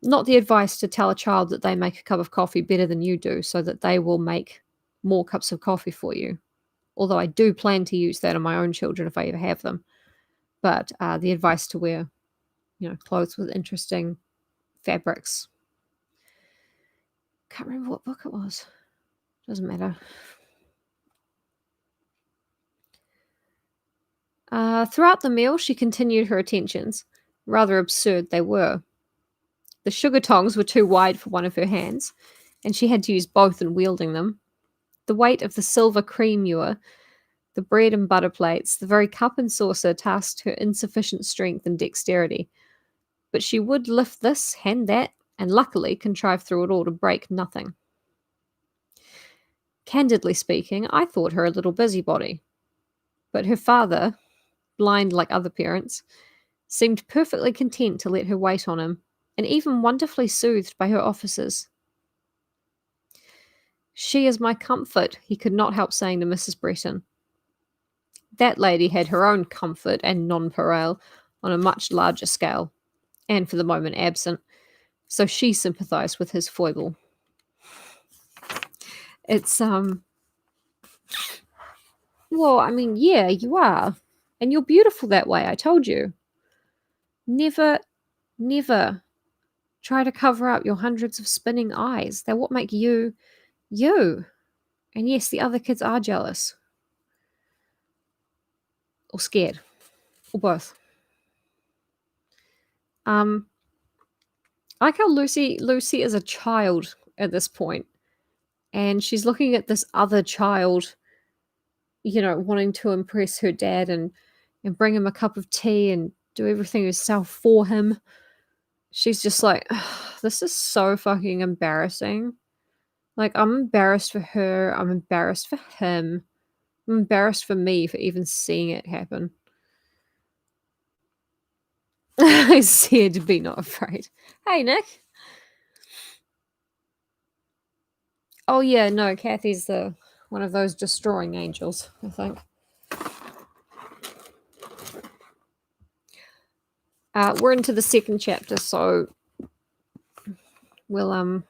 Not the advice to tell a child that they make a cup of coffee better than you do so that they will make more cups of coffee for you. Although I do plan to use that on my own children if I ever have them. But the advice to wear, clothes with interesting fabrics. Can't remember what book it was. Doesn't matter. Throughout the meal, she continued her attentions. Rather absurd they were. The sugar tongs were too wide for one of her hands, and she had to use both in wielding them. The weight of the silver cream ewer, the bread and butter plates, the very cup and saucer tasked her insufficient strength and dexterity. But she would lift this, hand that, and luckily contrive through it all to break nothing. Candidly speaking, I thought her a little busybody. But her father, blind like other parents, seemed perfectly content to let her wait on him, and even wonderfully soothed by her offices. She is my comfort, he could not help saying to Mrs. Bretton. That lady had her own comfort and nonpareil on a much larger scale, and for the moment absent, So she sympathized with his foible. It's, well, I mean, yeah, you are. And you're beautiful that way, I told you. Never, never try to cover up your hundreds of spinning eyes. They're what make you, you. And yes, the other kids are jealous. Or scared. Or both. I like how Lucy is a child at this point, and she's looking at this other child, wanting to impress her dad and bring him a cup of tea and do everything herself for him. She's just like, this is so fucking embarrassing. Like, I'm embarrassed for her. I'm embarrassed for him. I'm embarrassed for me for even seeing it happen. I said, be not afraid. Hey, Nick. Oh, yeah, no, Kathy's one of those destroying angels, I think. We're into the second chapter, so we'll,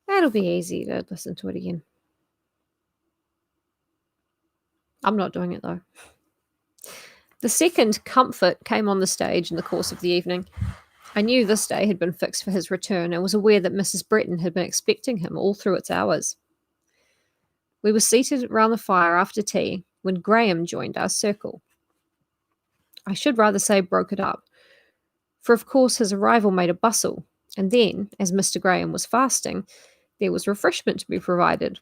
that'll be easy to listen to it again. I'm not doing it, though. The second comfort came on the stage in the course of the evening. I knew this day had been fixed for his return and was aware that Mrs. Bretton had been expecting him all through its hours. We were seated round the fire after tea when Graham joined our circle. I should rather say broke it up, for of course his arrival made a bustle, and then, as Mr. Graham was fasting, there was refreshment to be provided.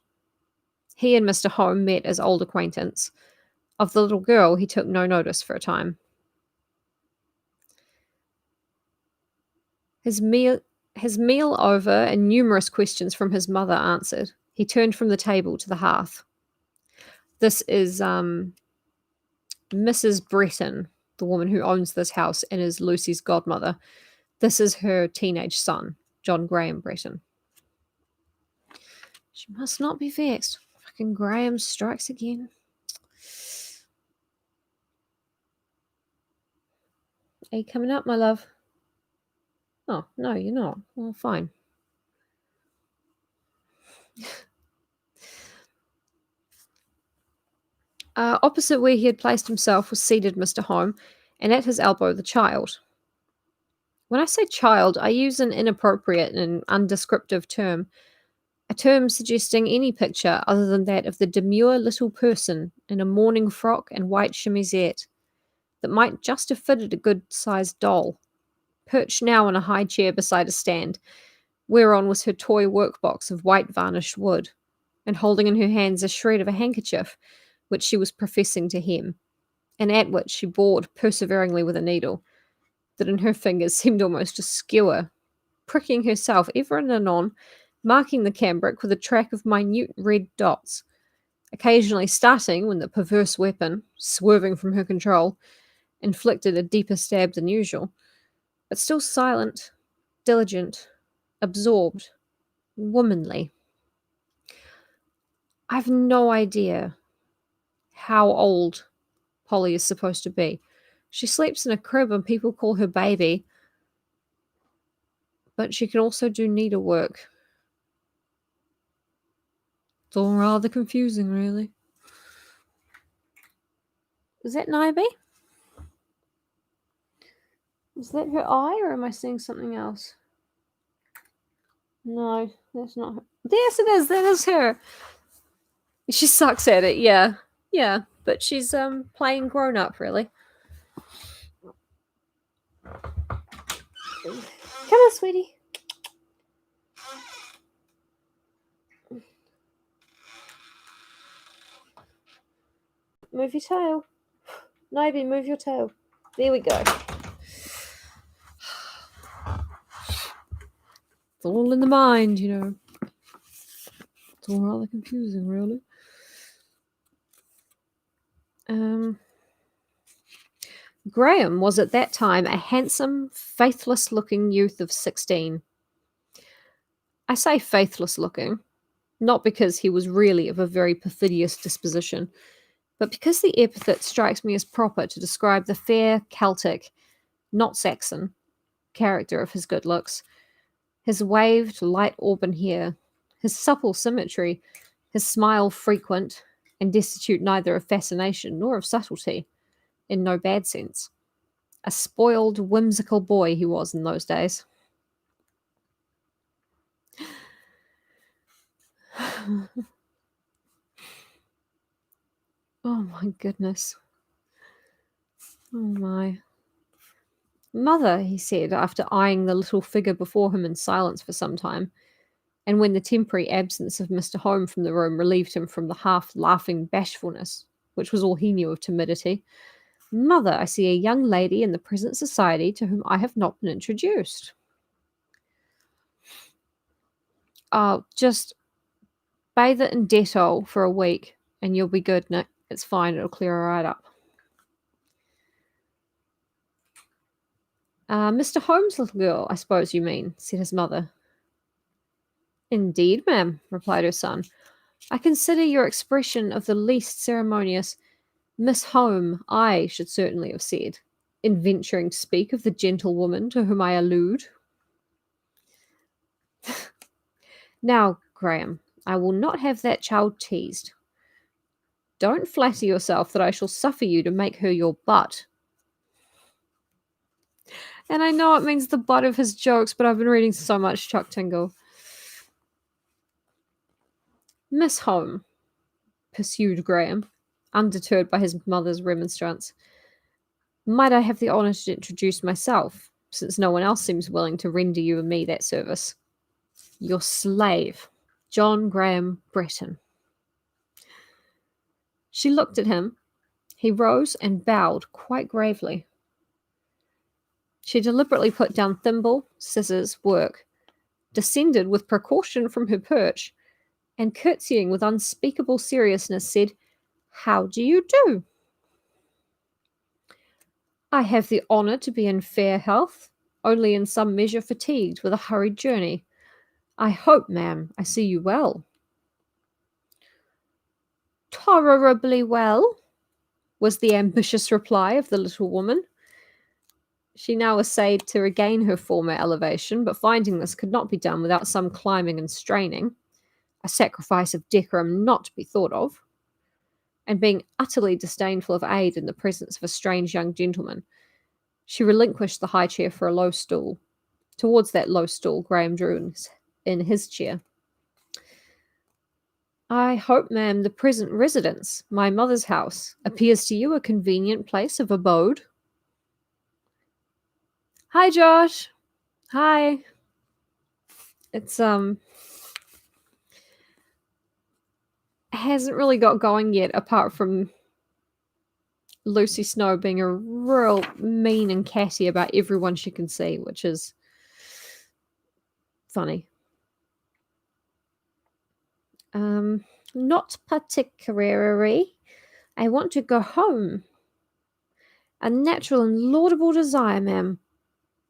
He and Mr. Home met as old acquaintance. Of the little girl he took no notice for a time. His meal over and numerous questions from his mother answered, he turned from the table to the hearth. This is Mrs. Bretton, the woman who owns this house and is Lucy's godmother. This is her teenage son, John Graham Bretton. She must not be vexed. Fucking Graham strikes again. Are you coming up, my love? Oh, no, you're not. Well, fine. Opposite where he had placed himself was seated Mr. Home, and at his elbow the child. When I say child, I use an inappropriate and undescriptive term, a term suggesting any picture other than that of the demure little person in a morning frock and white chemisette that might just have fitted a good-sized doll, perched now on a high chair beside a stand, whereon was her toy workbox of white varnished wood, and holding in her hands a shred of a handkerchief, which she was professing to hem, and at which she bored perseveringly with a needle, that in her fingers seemed almost a skewer, pricking herself ever and anon, marking the cambric with a track of minute red dots, occasionally starting when the perverse weapon, swerving from her control, inflicted a deeper stab than usual, but still silent, diligent, absorbed, womanly. I've no idea how old Polly is supposed to be. She sleeps in a crib and people call her baby, but she can also do needlework. It's all rather confusing, really. Is that Niobe? Is that her eye, or am I seeing something else? No, that's not her. Yes, it is. That is her. She sucks at it, yeah. Yeah, but she's playing grown up, really. Come on, sweetie. Move your tail. Niobe, move your tail. There we go. It's all in the mind, you know. It's all rather confusing, really. Graham was at that time a handsome, faithless-looking youth of 16. I say faithless-looking, not because he was really of a very perfidious disposition, but because the epithet strikes me as proper to describe the fair Celtic, not Saxon, character of his good looks. His waved, light auburn hair, his supple symmetry, his smile frequent and destitute neither of fascination nor of subtlety, in no bad sense. A spoiled, whimsical boy he was in those days. Oh my goodness. Oh my. Mother, he said, after eyeing the little figure before him in silence for some time, and when the temporary absence of Mr. Home from the room relieved him from the half-laughing bashfulness, which was all he knew of timidity. Mother, I see a young lady in the present society to whom I have not been introduced. Just bathe it in Dettol for a week, and you'll be good, Nick. It's fine. It'll clear right up. Mr. Holmes' little girl, I suppose you mean, said his mother. Indeed, ma'am, replied her son. I consider your expression of the least ceremonious. Miss Home, I should certainly have said, in venturing to speak of the gentlewoman to whom I allude. Now, Graham, I will not have that child teased. Don't flatter yourself that I shall suffer you to make her your butt. And I know it means the butt of his jokes, but I've been reading so much Chuck Tingle. Miss Home, pursued Graham, undeterred by his mother's remonstrance, might I have the honour to introduce myself, since no one else seems willing to render you and me that service? Your slave, John Graham Bretton. She looked at him. He rose and bowed quite gravely. She deliberately put down thimble, scissors, work, descended with precaution from her perch, and curtsying with unspeakable seriousness said, How do you do? I have the honour to be in fair health, only in some measure fatigued with a hurried journey. I hope, ma'am, I see you well. Tolerably well, was the ambitious reply of the little woman. She now essayed to regain her former elevation, but finding this could not be done without some climbing and straining, a sacrifice of decorum not to be thought of, and being utterly disdainful of aid in the presence of a strange young gentleman, she relinquished the high chair for a low stool. Towards that low stool Graham drew in his chair. I hope, ma'am, the present residence, my mother's house, appears to you a convenient place of abode? Hi, Josh. Hi. It's, hasn't really got going yet, apart from Lucy Snow being a real mean and catty about everyone she can see, which is funny. Not particularly. I want to go home. A natural and laudable desire, ma'am,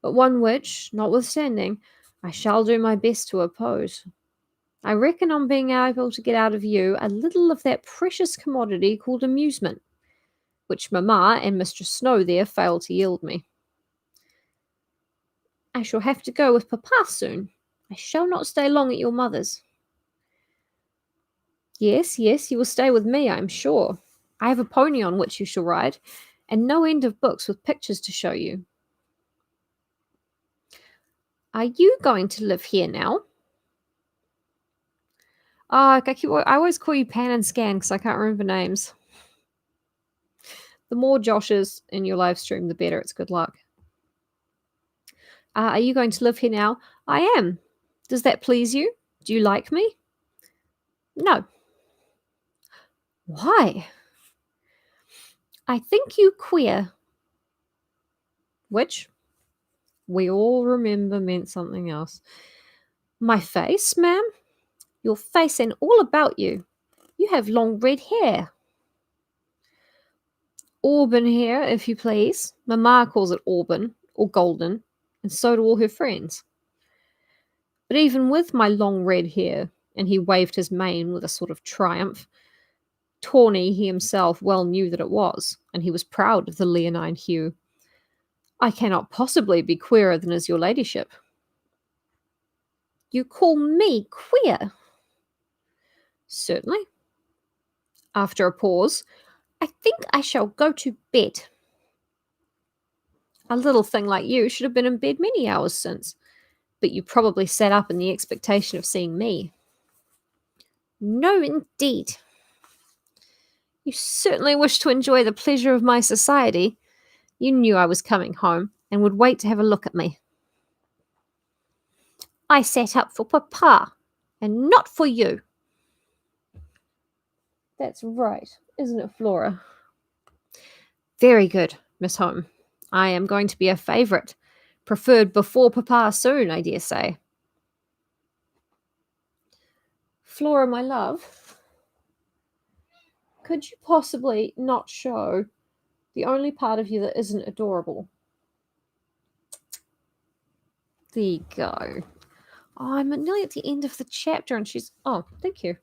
but one which, notwithstanding, I shall do my best to oppose. I reckon on being able to get out of you a little of that precious commodity called amusement, which Mamma and Mistress Snow there fail to yield me. I shall have to go with Papa soon. I shall not stay long at your mother's. Yes, you will stay with me, I am sure. I have a pony on which you shall ride, and no end of books with pictures to show you. Are you going to live here now? I always call you Pan and Scan because I can't remember names. The more Joshes in your live stream, the better. It's good luck. Are you going to live here now? I am. Does that please you? Do you like me? No. Why? I think you queer. Which, we all remember, meant something else. My face, ma'am? Your face and all about you. You have long red hair. Auburn hair, if you please. Mamma calls it auburn, or golden, and so do all her friends. But even with my long red hair, and he waved his mane with a sort of triumph, tawny he himself well knew that it was, and he was proud of the leonine hue. I cannot possibly be queerer than is your ladyship. You call me queer? Certainly. After a pause, I think I shall go to bed. A little thing like you should have been in bed many hours since, but you probably sat up in the expectation of seeing me. No, indeed. You certainly wished to enjoy the pleasure of my society. You knew I was coming home and would wait to have a look at me. I sat up for Papa, and not for you. That's right, isn't it, Flora? Very good, Miss Home. I am going to be a favourite. Preferred before Papa soon, I dare say. Flora, my love, could you possibly not show the only part of you that isn't adorable? There you go. Oh, I'm nearly at the end of the chapter and she's... Oh, thank you.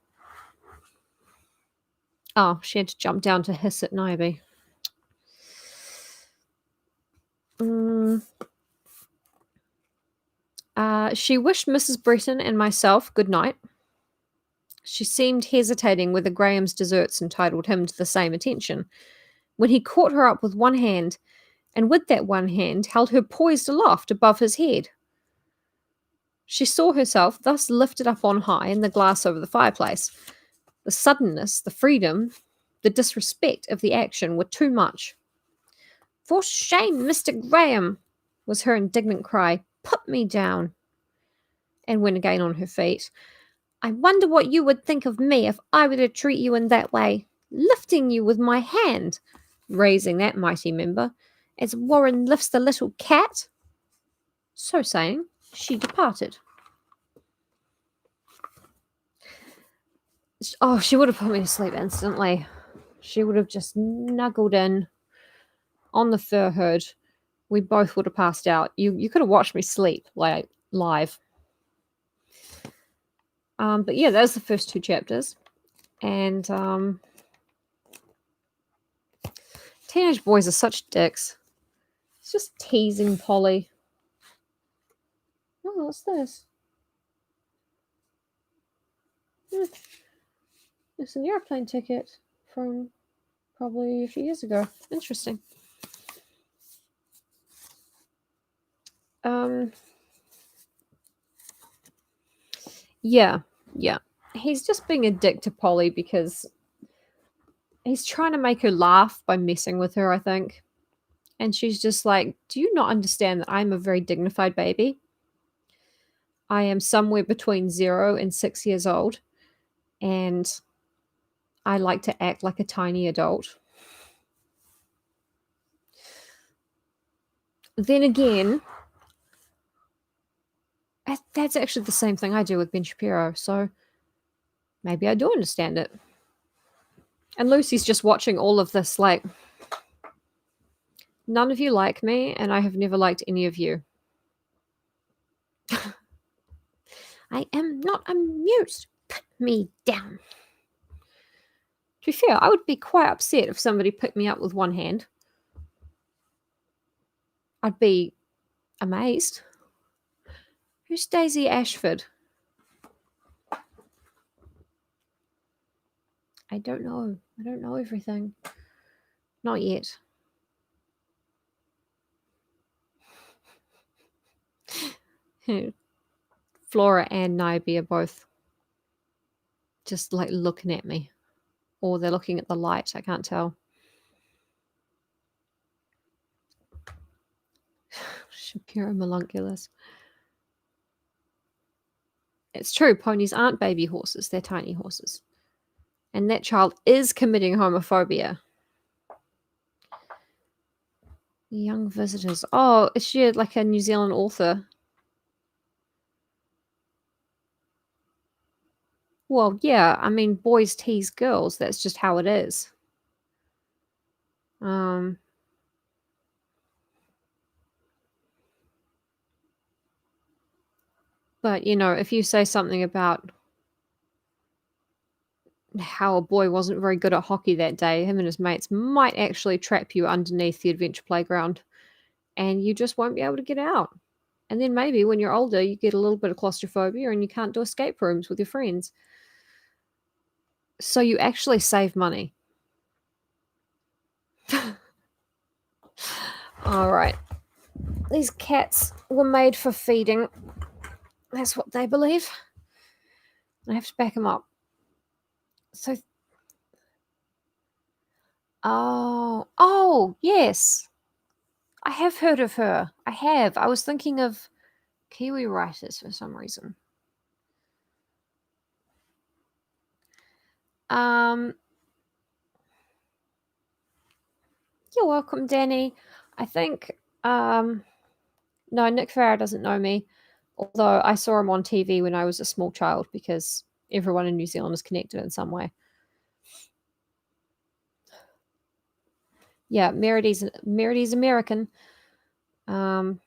Oh, she had to jump down to hiss at Niobe. She wished Mrs. Breton and myself good night. She seemed hesitating whether Graham's deserts entitled him to the same attention, when he caught her up with one hand, and with that one hand held her poised aloft above his head. She saw herself thus lifted up on high in the glass over the fireplace. The suddenness, the freedom, the disrespect of the action were too much. "For shame, Mr. Graham!" was her indignant cry. "Put me down!" And when again on her feet, "I wonder what you would think of me if I were to treat you in that way, lifting you with my hand," raising that mighty member, "as Warren lifts the little cat." So saying, she departed. Oh, she would have put me to sleep instantly. She would have just snuggled in on the fur hood. We both would have passed out. You could have watched me sleep like live. But yeah, those are the first two chapters. And teenage boys are such dicks. It's just teasing Polly. Oh, what's this? It's an airplane ticket from probably a few years ago. Interesting. Yeah. He's just being a dick to Polly because he's trying to make her laugh by messing with her, I think. And she's just like, "Do you not understand that I'm a very dignified baby? I am somewhere between 0 and 6 years old, and I like to act like a tiny adult." Then again, that's actually the same thing I do with Ben Shapiro, so maybe I do understand it. And Lucy's just watching all of this like, none of you like me, and I have never liked any of you. I am not amused. Put me down. To be fair, I would be quite upset if somebody picked me up with one hand. I'd be amazed. Who's Daisy Ashford? I don't know. I don't know everything. Not yet. Flora and Niobe are both just like looking at me. Or they're looking at the light. I can't tell. Shapiro Malunculus. It's true, ponies aren't baby horses, they're tiny horses. And that child is committing homophobia. Young visitors. Oh, is she like a New Zealand author? Well, yeah, I mean, boys tease girls. That's just how it is. But, you know, if you say something about how a boy wasn't very good at hockey that day, him and his mates might actually trap you underneath the adventure playground and you just won't be able to get out. And then maybe when you're older, you get a little bit of claustrophobia and you can't do escape rooms with your friends. So you actually save money. All right. These cats were made for feeding. That's what they believe. I have to back them up. So, oh, yes. I have heard of her. I have. I was thinking of Kiwi writers for some reason. You're welcome, Danny. I think, no, Nick Farrar doesn't know me, although I saw him on TV when I was a small child because everyone in New Zealand is connected in some way. Yeah, Meridy's American. And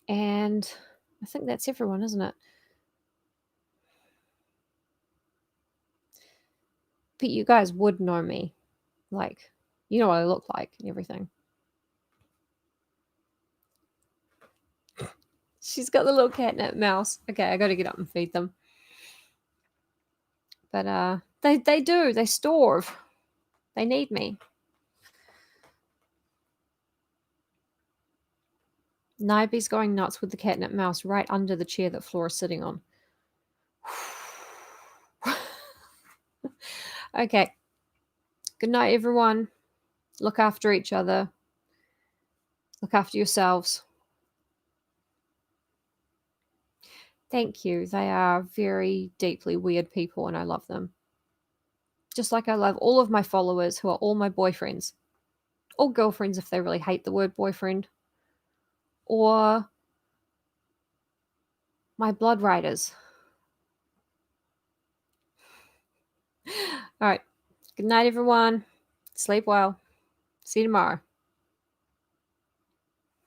I think that's everyone, isn't it? But you guys would know me. Like, you know what I look like and everything. She's got the little catnip mouse. Okay, I gotta get up and feed them. But they do. They starve. They need me. Naiby's going nuts with the catnip mouse right under the chair that Flora's sitting on. Okay. Good night, everyone. Look after each other. Look after yourselves. Thank you. They are very deeply weird people, and I love them. Just like I love all of my followers who are all my boyfriends. Or girlfriends if they really hate the word boyfriend. Or my blood riders. All right. Good night, everyone. Sleep well. See you tomorrow.